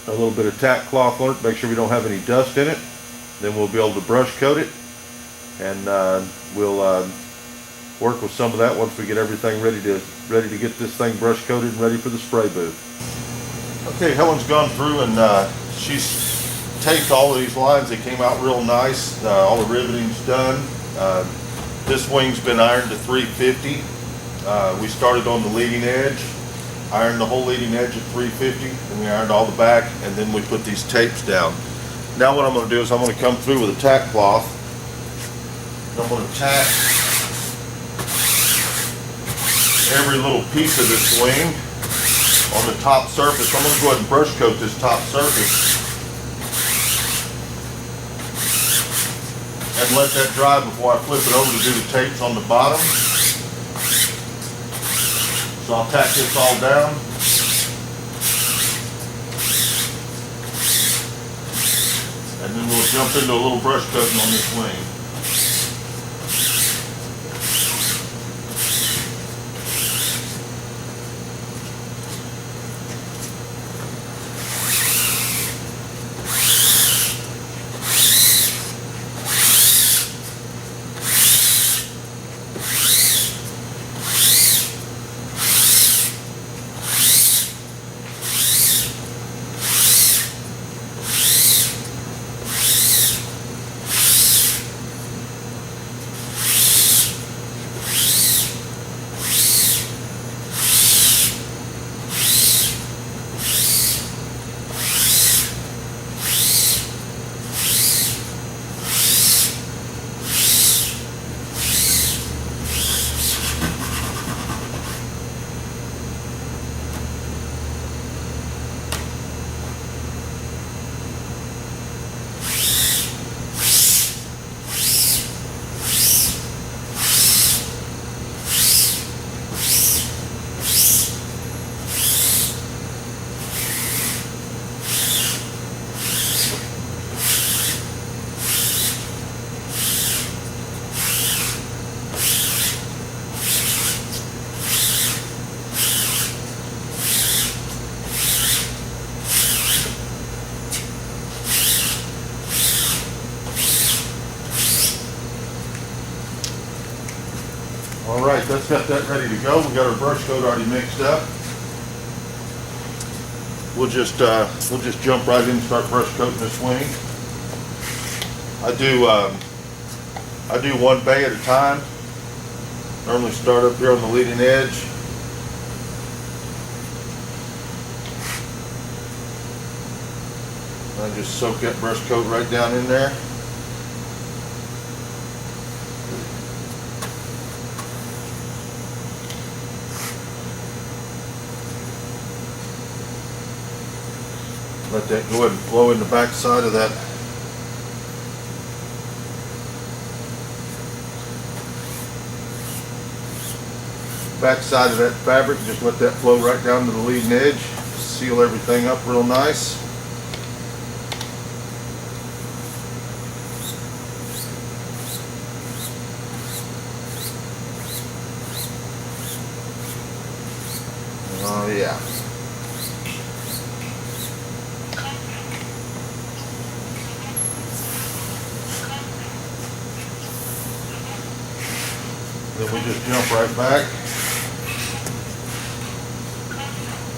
little bit of tack cloth on it, make sure we don't have any dust in it. Then we'll be able to brush coat it, and we'll work with some of that once we get everything ready to get this thing brush coated and ready for the spray booth. Okay, Helen's gone through and she's taped all of these lines. They came out real nice. All the riveting's done. This wing's been ironed to 350. We started on the leading edge, ironed the whole leading edge at 350, and we ironed all the back, and then we put these tapes down. Now what I'm going to do is I'm going to come through with a tack cloth. I'm going to tack every little piece of this wing on the top surface. I'm going to go ahead and brush coat this top surface and let that dry before I flip it over to do the tapes on the bottom. So I'll tack this all down. And then we'll jump into a little brush coating on this wing. All right, that's got that ready to go. We got our brush coat already mixed up. We'll just jump right in and start brush coating this wing. I do one bay at a time. Normally start up here on the leading edge. I just soak that brush coat right down in there. Let that go ahead and flow in the back side of that fabric. Just let that flow right down to the leading edge. Seal everything up real nice. Oh yeah. Then we just jump right back.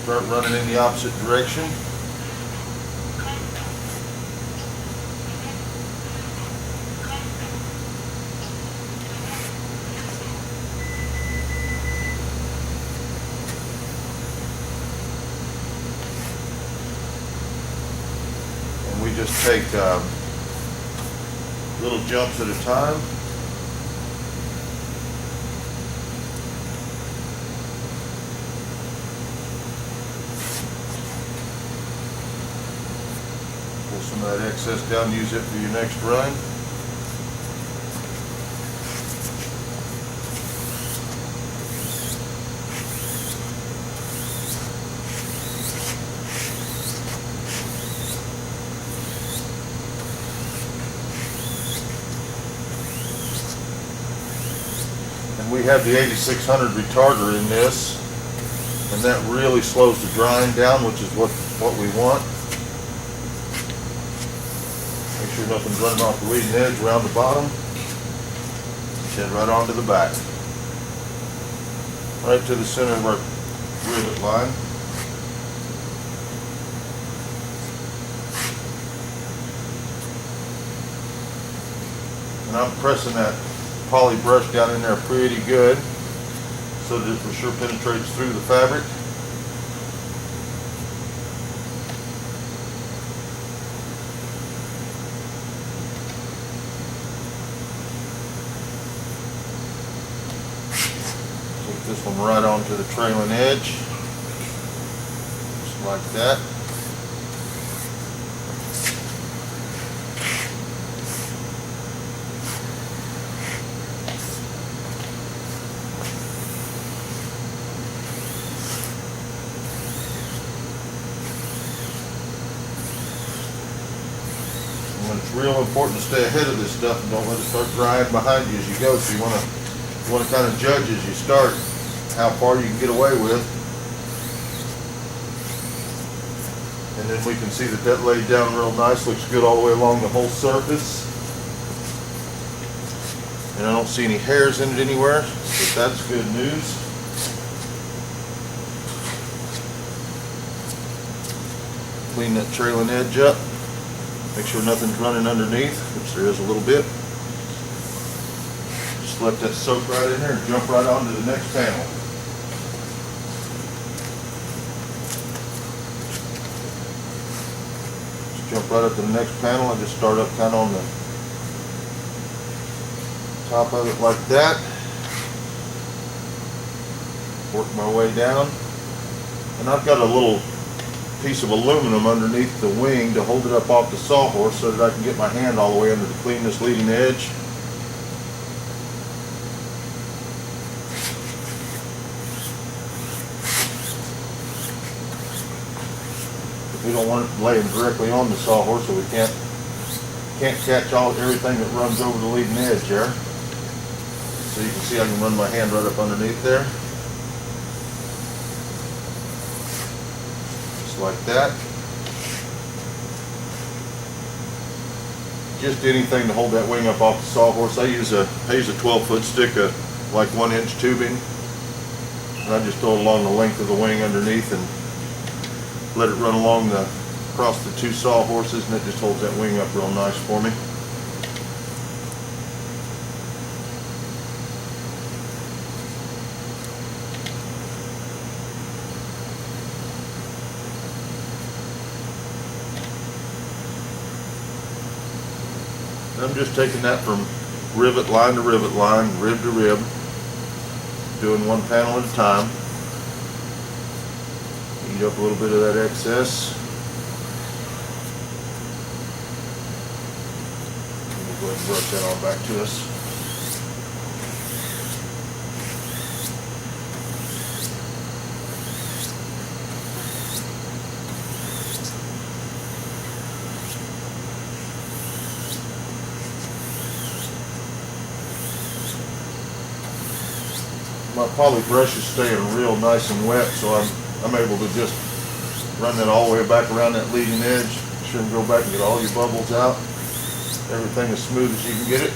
Start running in the opposite direction. we just take little jumps at a time. Pull some of that excess down, use it for your next run. We have the 8600 retarder in this, and that really slows the drying down, which is what we want. Make sure nothing's running off the leading edge around the bottom. Head right onto the back. Right to the center of our rivet line. And I'm pressing that poly brush down in there pretty good so that it for sure penetrates through the fabric. Take this one right onto the trailing edge, just like that. It's real important to stay ahead of this stuff and don't let it start drying behind you as you go. So you want to kind of judge as you start how far you can get away with. And then we can see that that laid down real nice, looks good all the way along the whole surface. And I don't see any hairs in it anywhere, so that's good news. Clean that trailing edge up. Make sure nothing's running underneath, which there is a little bit. Just let that soak right in there and jump right onto the next panel. Just jump right up to the next panel. I just start up kind of on the top of it like that. Work my way down. And I've got a little piece of aluminum underneath the wing to hold it up off the sawhorse so that I can get my hand all the way under to clean this leading edge. We don't want it laying directly on the sawhorse, so we can't catch everything that runs over the leading edge there. So you can see I can run my hand right up underneath there. Like that. Just anything to hold that wing up off the sawhorse. I use a 12-foot stick of like 1-inch tubing, and I just throw it along the length of the wing underneath and let it run along across the two sawhorses, and it just holds that wing up real nice for me. I'm just taking that from rivet line to rivet line, rib to rib, doing one panel at a time. Eat up a little bit of that excess. We'll go ahead and brush that all back to us. My poly brush is staying real nice and wet, so I'm able to just run that all the way back around that leading edge. Be sure and go back and get all your bubbles out. Everything as smooth as you can get it.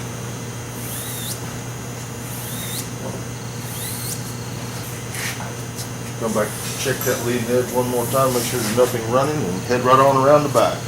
Come back, check that leading edge one more time, make sure there's nothing running, and head right on around the back.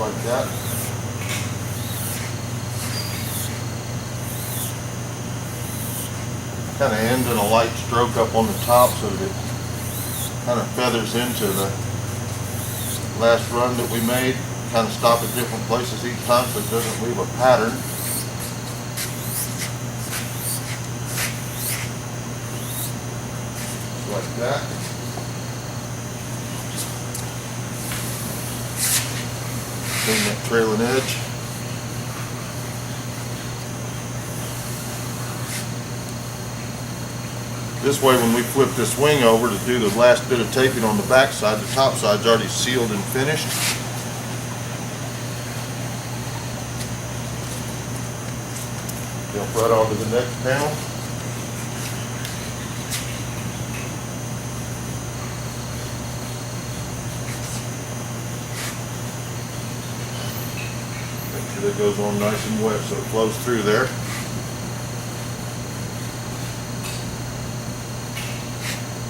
like that. Kind of end in a light stroke up on the top so that it kind of feathers into the last run that we made. Kind of stop at different places each time so it doesn't leave a pattern. Like that. Clean that trailing edge. This way, when we flip this wing over to do the last bit of taping on the back side, the top side's already sealed and finished. Jump right onto the next panel. Make sure that goes on nice and wet so it flows through there.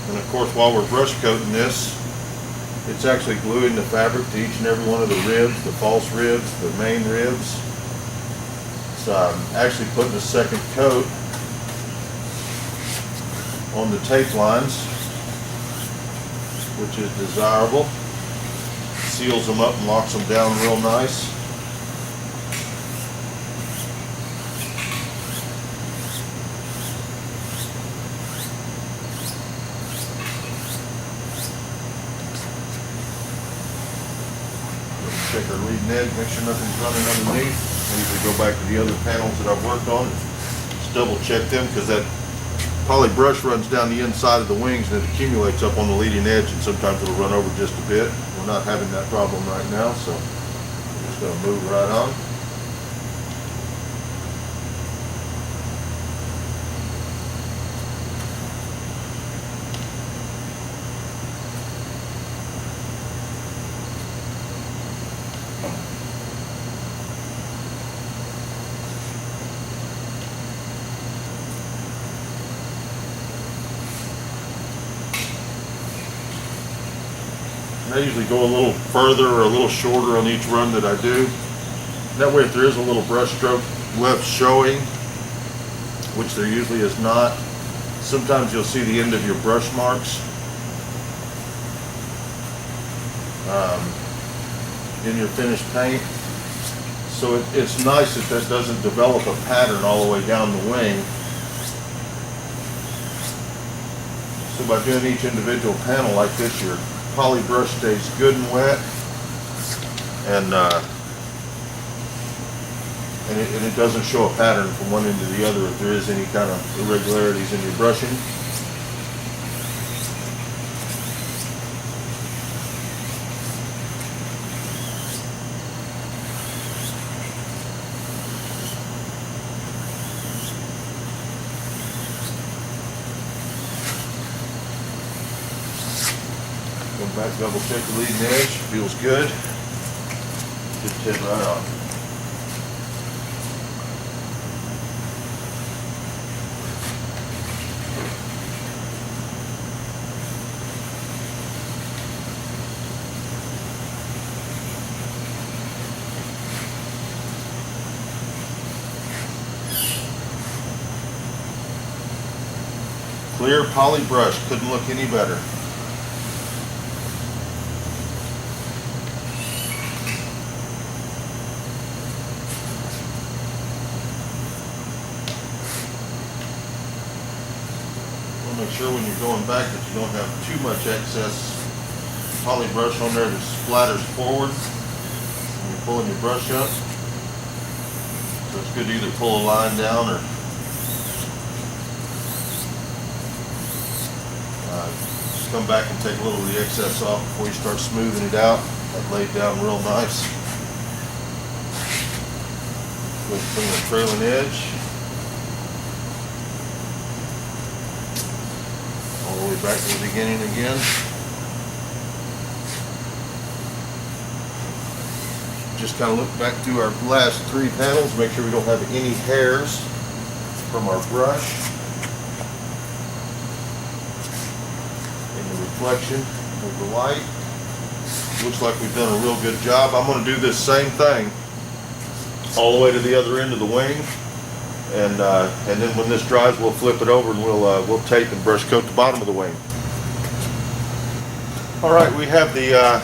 And of course, while we're brush coating this, it's actually gluing the fabric to each and every one of the ribs, the false ribs, the main ribs. So I'm actually putting a second coat on the tape lines, which is desirable. Seals them up and locks them down real nice. Check our leading edge, make sure nothing's running underneath. I usually go back to the other panels that I've worked on and just double check them, because that poly brush runs down the inside of the wings and it accumulates up on the leading edge, and sometimes it'll run over just a bit. We're not having that problem right now, so I'm just going to move right on. I usually go a little further or a little shorter on each run that I do. That way, if there is a little brush stroke left showing, which there usually is not, sometimes you'll see the end of your brush marks in your finished paint. So it's nice that that doesn't develop a pattern all the way down the wing. So by doing each individual panel like this, your poly brush stays good and wet, and it doesn't show a pattern from one end to the other if there is any kind of irregularities in your brushing. Go back, double check the leading edge, feels good. Just head right on. Clear poly brush, couldn't look any better. Make sure when you're going back that you don't have too much excess poly brush on there that splatters forward when you're pulling your brush up. So it's good to either pull a line down or just come back and take a little of the excess off before you start smoothing it out. That laid down real nice. Go clean the trailing edge. All the way back to the beginning again. Just kind of look back through our last three panels, make sure we don't have any hairs from our brush in the reflection of the light. Looks like we've done a real good job. I'm going to do this same thing all the way to the other end of the wing, and then when this dries, we'll flip it over and we'll tape and brush coat the bottom of the wing. All right, we have the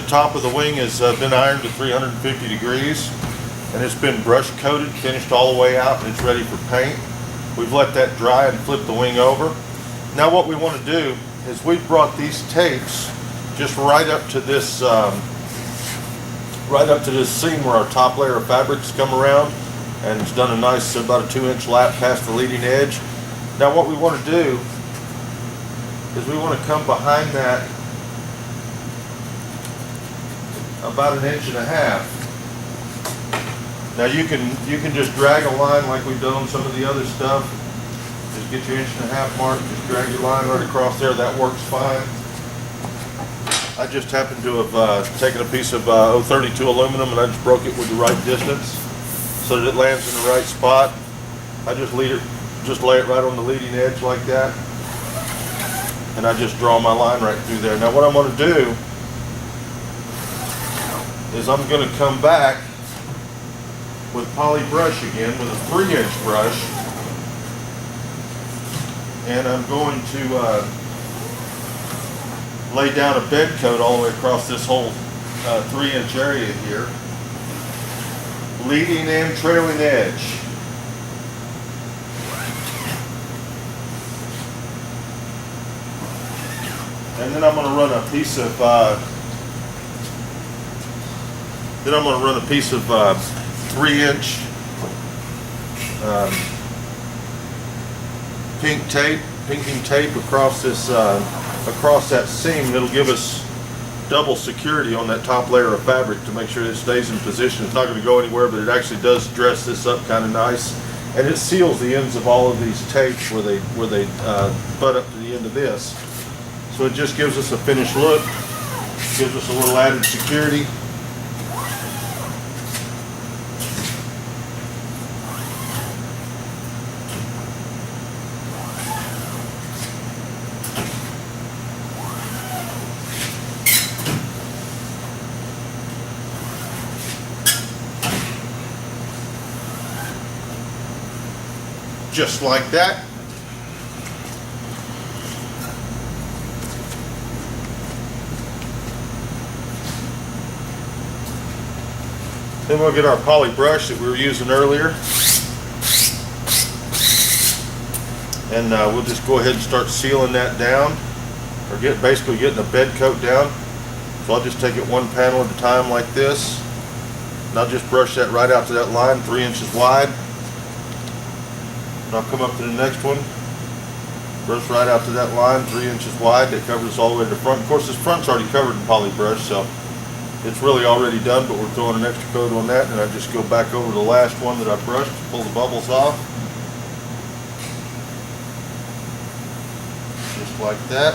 top of the wing has been ironed to 350 degrees, and it's been brush coated, finished all the way out, and it's ready for paint. We've let that dry and flipped the wing over. Now what we want to do is we've brought these tapes just right up to this seam where our top layer of fabric's come around, and it's done a nice about a 2-inch lap past the leading edge. Now what we want to do is we want to come behind that about 1.5 inches. Now you can just drag a line like we've done on some of the other stuff. Just get your 1.5 inch mark, just drag your line right across there, that works fine. I just happened to have taken a piece of 032 aluminum and I just broke it with the right distance so that it lands in the right spot. I just lay it right on the leading edge like that, and I just draw my line right through there. Now what I'm going to do is I'm going to come back with poly brush again with a 3-inch brush, and I'm going to lay down a bed coat all the way across this whole 3-inch area here, leading and trailing edge. And then I'm going to run a piece of 3-inch pinking tape across this across that seam. It'll give us double security on that top layer of fabric to make sure it stays in position. It's not going to go anywhere, but it actually does dress this up kind of nice, and it seals the ends of all of these tapes where they butt up to the end of this. So it just gives us a finished look, gives us a little added security. Just like that. Then we'll get our poly brush that we were using earlier, and we'll just go ahead and start sealing that down, or basically getting a bed coat down. So I'll just take it one panel at a time like this, and I'll just brush that right out to that line, 3 inches wide. And I'll come up to the next one, brush right out to that line, 3 inches wide. That covers us all the way to the front. Of course, this front's already covered in poly brush, so it's really already done, but we're throwing an extra coat on that, and I just go back over the last one that I brushed, pull the bubbles off. Just like that.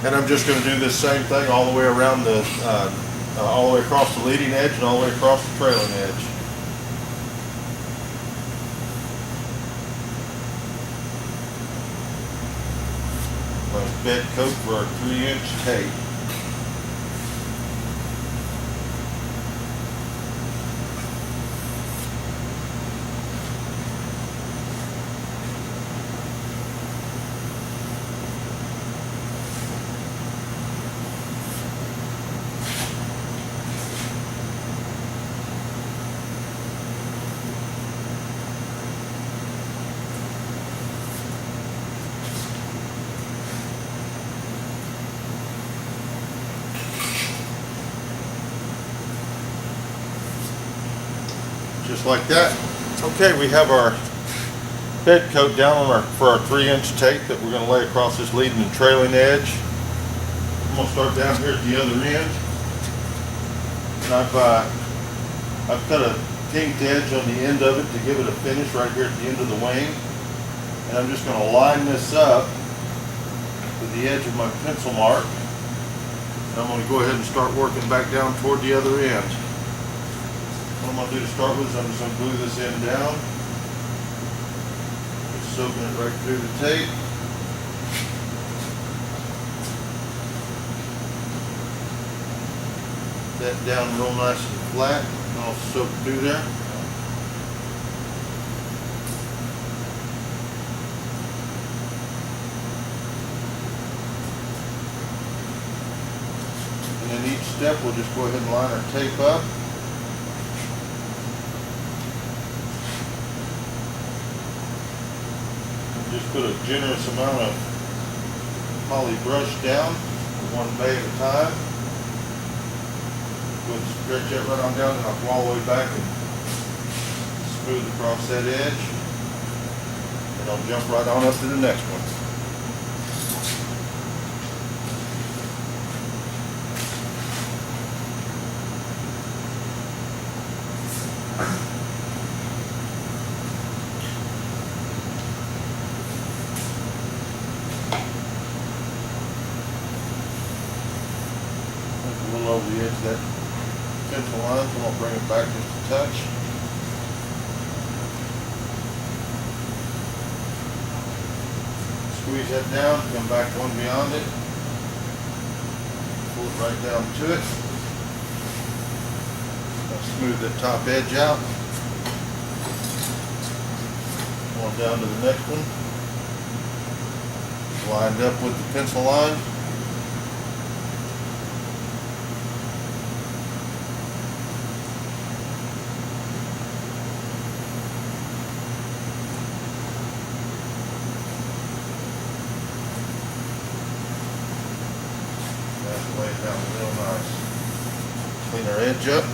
And I'm just going to do this same thing all the way around all the way across the leading edge and all the way across the trailing edge. Nice bed coat for our 3-inch tape. Just like that. Okay, we have our bed coat down for our 3-inch tape that we're going to lay across this leading and trailing edge. I'm going to start down here at the other end, and I've cut a kinked edge on the end of it to give it a finish right here at the end of the wing. And I'm just going to line this up with the edge of my pencil mark. And I'm going to go ahead and start working back down toward the other end. What I'm going to do to start with is I'm just going to glue this end down. Just soaking it right through the tape. That down real nice and flat, and I'll soak through there. And then each step we'll just go ahead and line our tape up. And just put a generous amount of poly brush down, one bay at a time. We'll stretch that right on down and I'll go all the way back and smooth across that edge. And I'll jump right on up to the next one. A little over the edge of that pencil line, so I'm going to bring it back just a touch. Squeeze that down, come back one beyond it. Pull it right down to it. I'll smooth that top edge out. On down to the next one. Lined up with the pencil line. Lay it down real nice. Clean our edge up.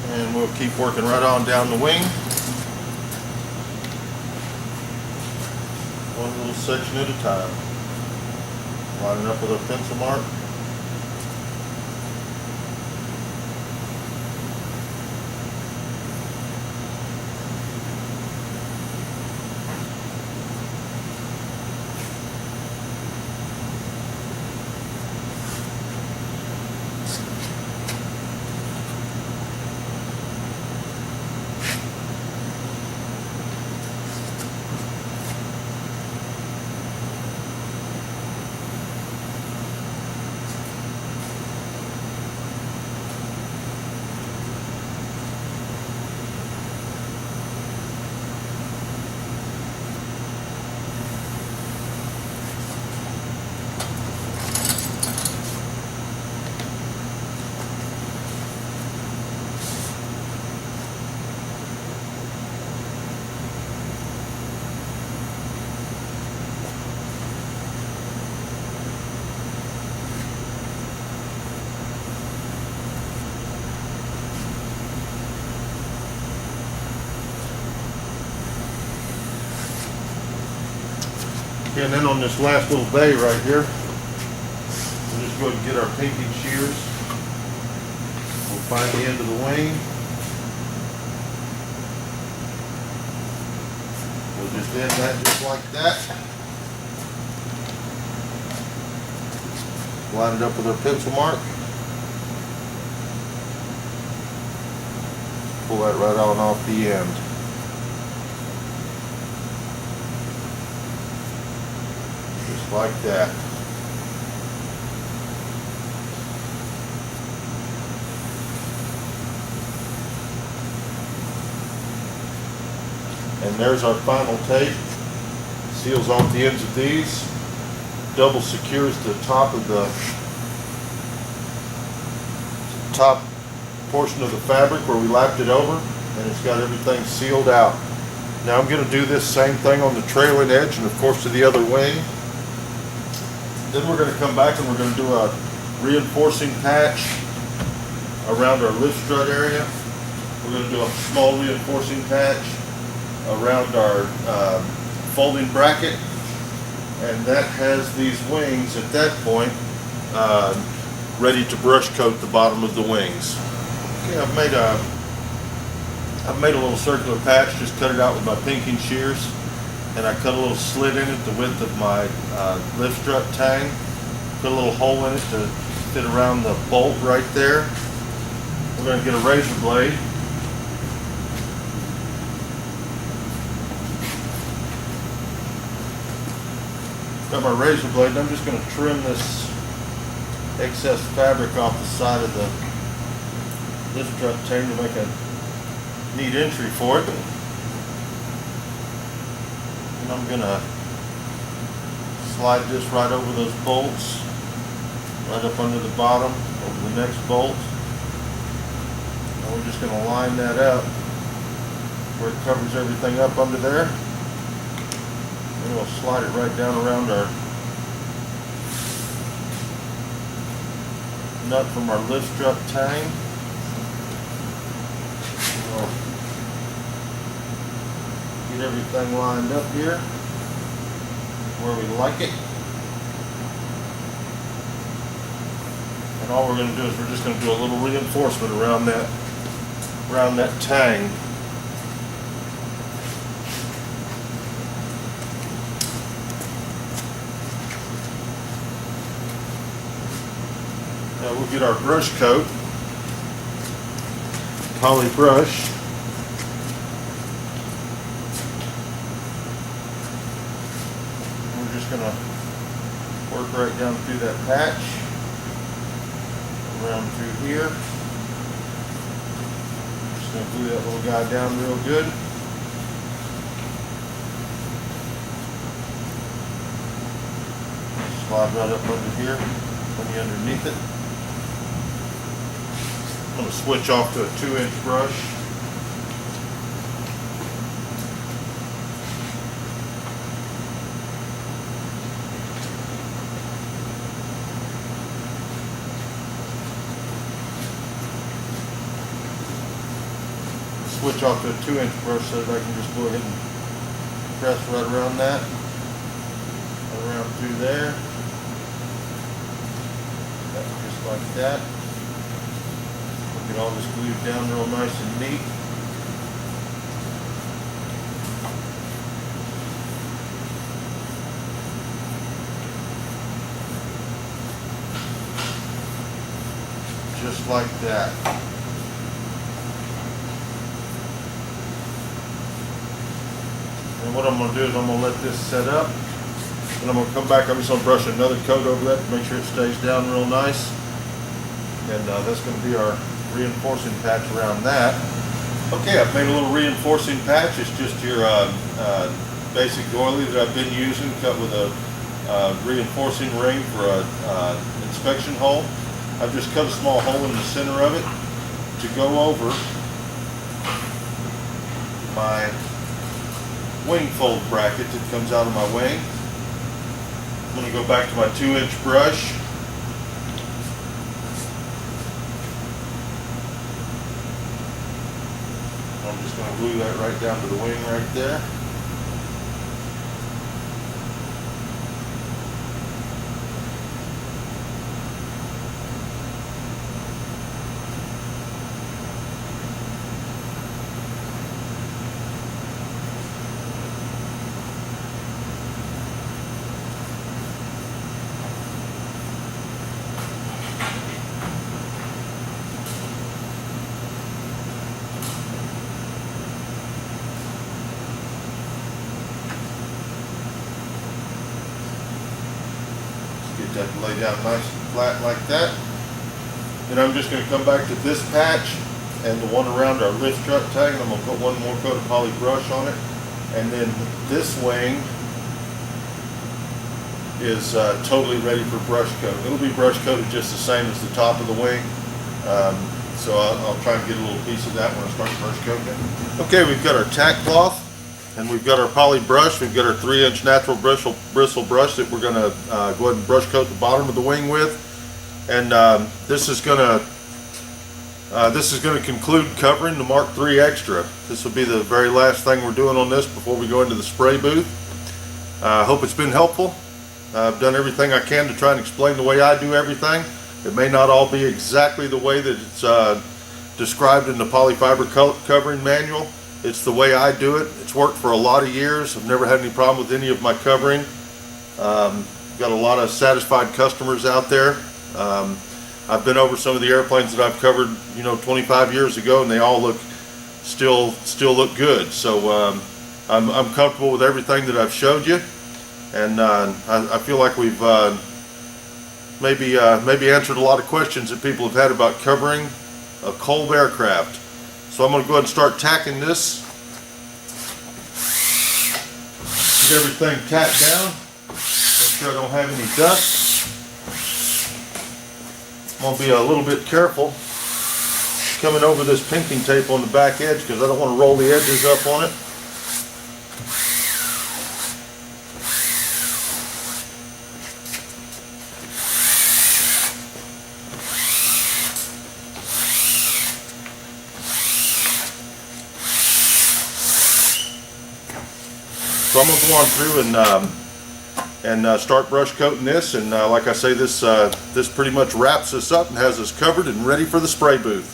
And we'll keep working right on down the wing. One little section at a time. Line it up with our pencil mark. Okay, and then on this last little bay right here, we'll just go ahead and get our painting shears. We'll find the end of the wing. We'll just end that just like that. Line it up with our pencil mark. Pull that right on off the end. Just like that. And there's our final tape. Seals off the ends of these. Double secures the top of the top portion of the fabric where we lapped it over, and it's got everything sealed out. Now I'm going to do this same thing on the trailing edge and of course to the other wing. Then we're going to come back and we're going to do a reinforcing patch around our lift strut area. We're going to do a small reinforcing patch around our folding bracket, and that has these wings at that point ready to brush coat the bottom of the wings. Okay, I've made a little circular patch, just cut it out with my pinking shears, and I cut a little slit in it the width of my lift strut tang. Put a little hole in it to fit around the bolt right there. We're going to get a razor blade. Got my razor blade, and I'm just going to trim this excess fabric off the side of the lift strut tang to make a neat entry for it. And I'm going to slide this right over those bolts, right up under the bottom, over the next bolt. And we're just going to line that up where it covers everything up under there. And we'll slide it right down around our nut from our lift strut tang. We'll get everything lined up here where we like it. And all we're going to do is we're just going to do a little reinforcement around that tang. Now we'll get our brush coat, poly brush. We're just going to work right down through that patch, around through here. Just going to glue that little guy down real good. Slide right up under here, plenty underneath it. I'm going to switch off to a 2-inch brush. Switch off to a 2-inch brush so that I can just go ahead and press right around that, around through there, just like that. Get all this glued down real nice and neat. Just like that. And what I'm going to do is I'm going to let this set up, and I'm going to come back. I'm just going to brush another coat over that to make sure it stays down real nice. And that's going to be our reinforcing patch around that. Okay, I've made a little reinforcing patch. It's just your basic doily that I've been using, cut with a reinforcing ring for a inspection hole. I've just cut a small hole in the center of it to go over my wing fold bracket that comes out of my wing. I'm going to go back to my 2-inch brush. I'm just going to glue that right down to the wing right there. that to lay down nice and flat like that. Then I'm just going to come back to this patch and the one around our lift strut tag, and I'm going to put one more coat of poly brush on it. And then this wing is totally ready for brush coat. It'll be brush coated just the same as the top of the wing. So I'll try and get a little piece of that when I start brush coating. Okay, we've got our tack cloth and we've got our poly brush. We've got our 3-inch natural bristle brush that we're going to go ahead and brush coat the bottom of the wing with. And this is going to conclude covering the Mark III Extra. This will be the very last thing we're doing on this before we go into the spray booth. I hope it's been helpful. I've done everything I can to try and explain the way I do everything. It may not all be exactly the way that it's described in the Poly Fiber covering manual. It's the way I do it. It's worked for a lot of years. I've never had any problem with any of my covering. Got a lot of satisfied customers out there. I've been over some of the airplanes that I've covered, 25 years ago, and they all look still look good. So I'm comfortable with everything that I've showed you, and I feel like we've maybe answered a lot of questions that people have had about covering a Kolb aircraft. So I'm going to go ahead and start tacking this. Get everything tacked down. Make sure I don't have any dust. I'm going to be a little bit careful coming over this pinking tape on the back edge because I don't want to roll the edges up on it. So I'm going to go on through and start brush coating this, and like I say, this pretty much wraps us up and has us covered and ready for the spray booth.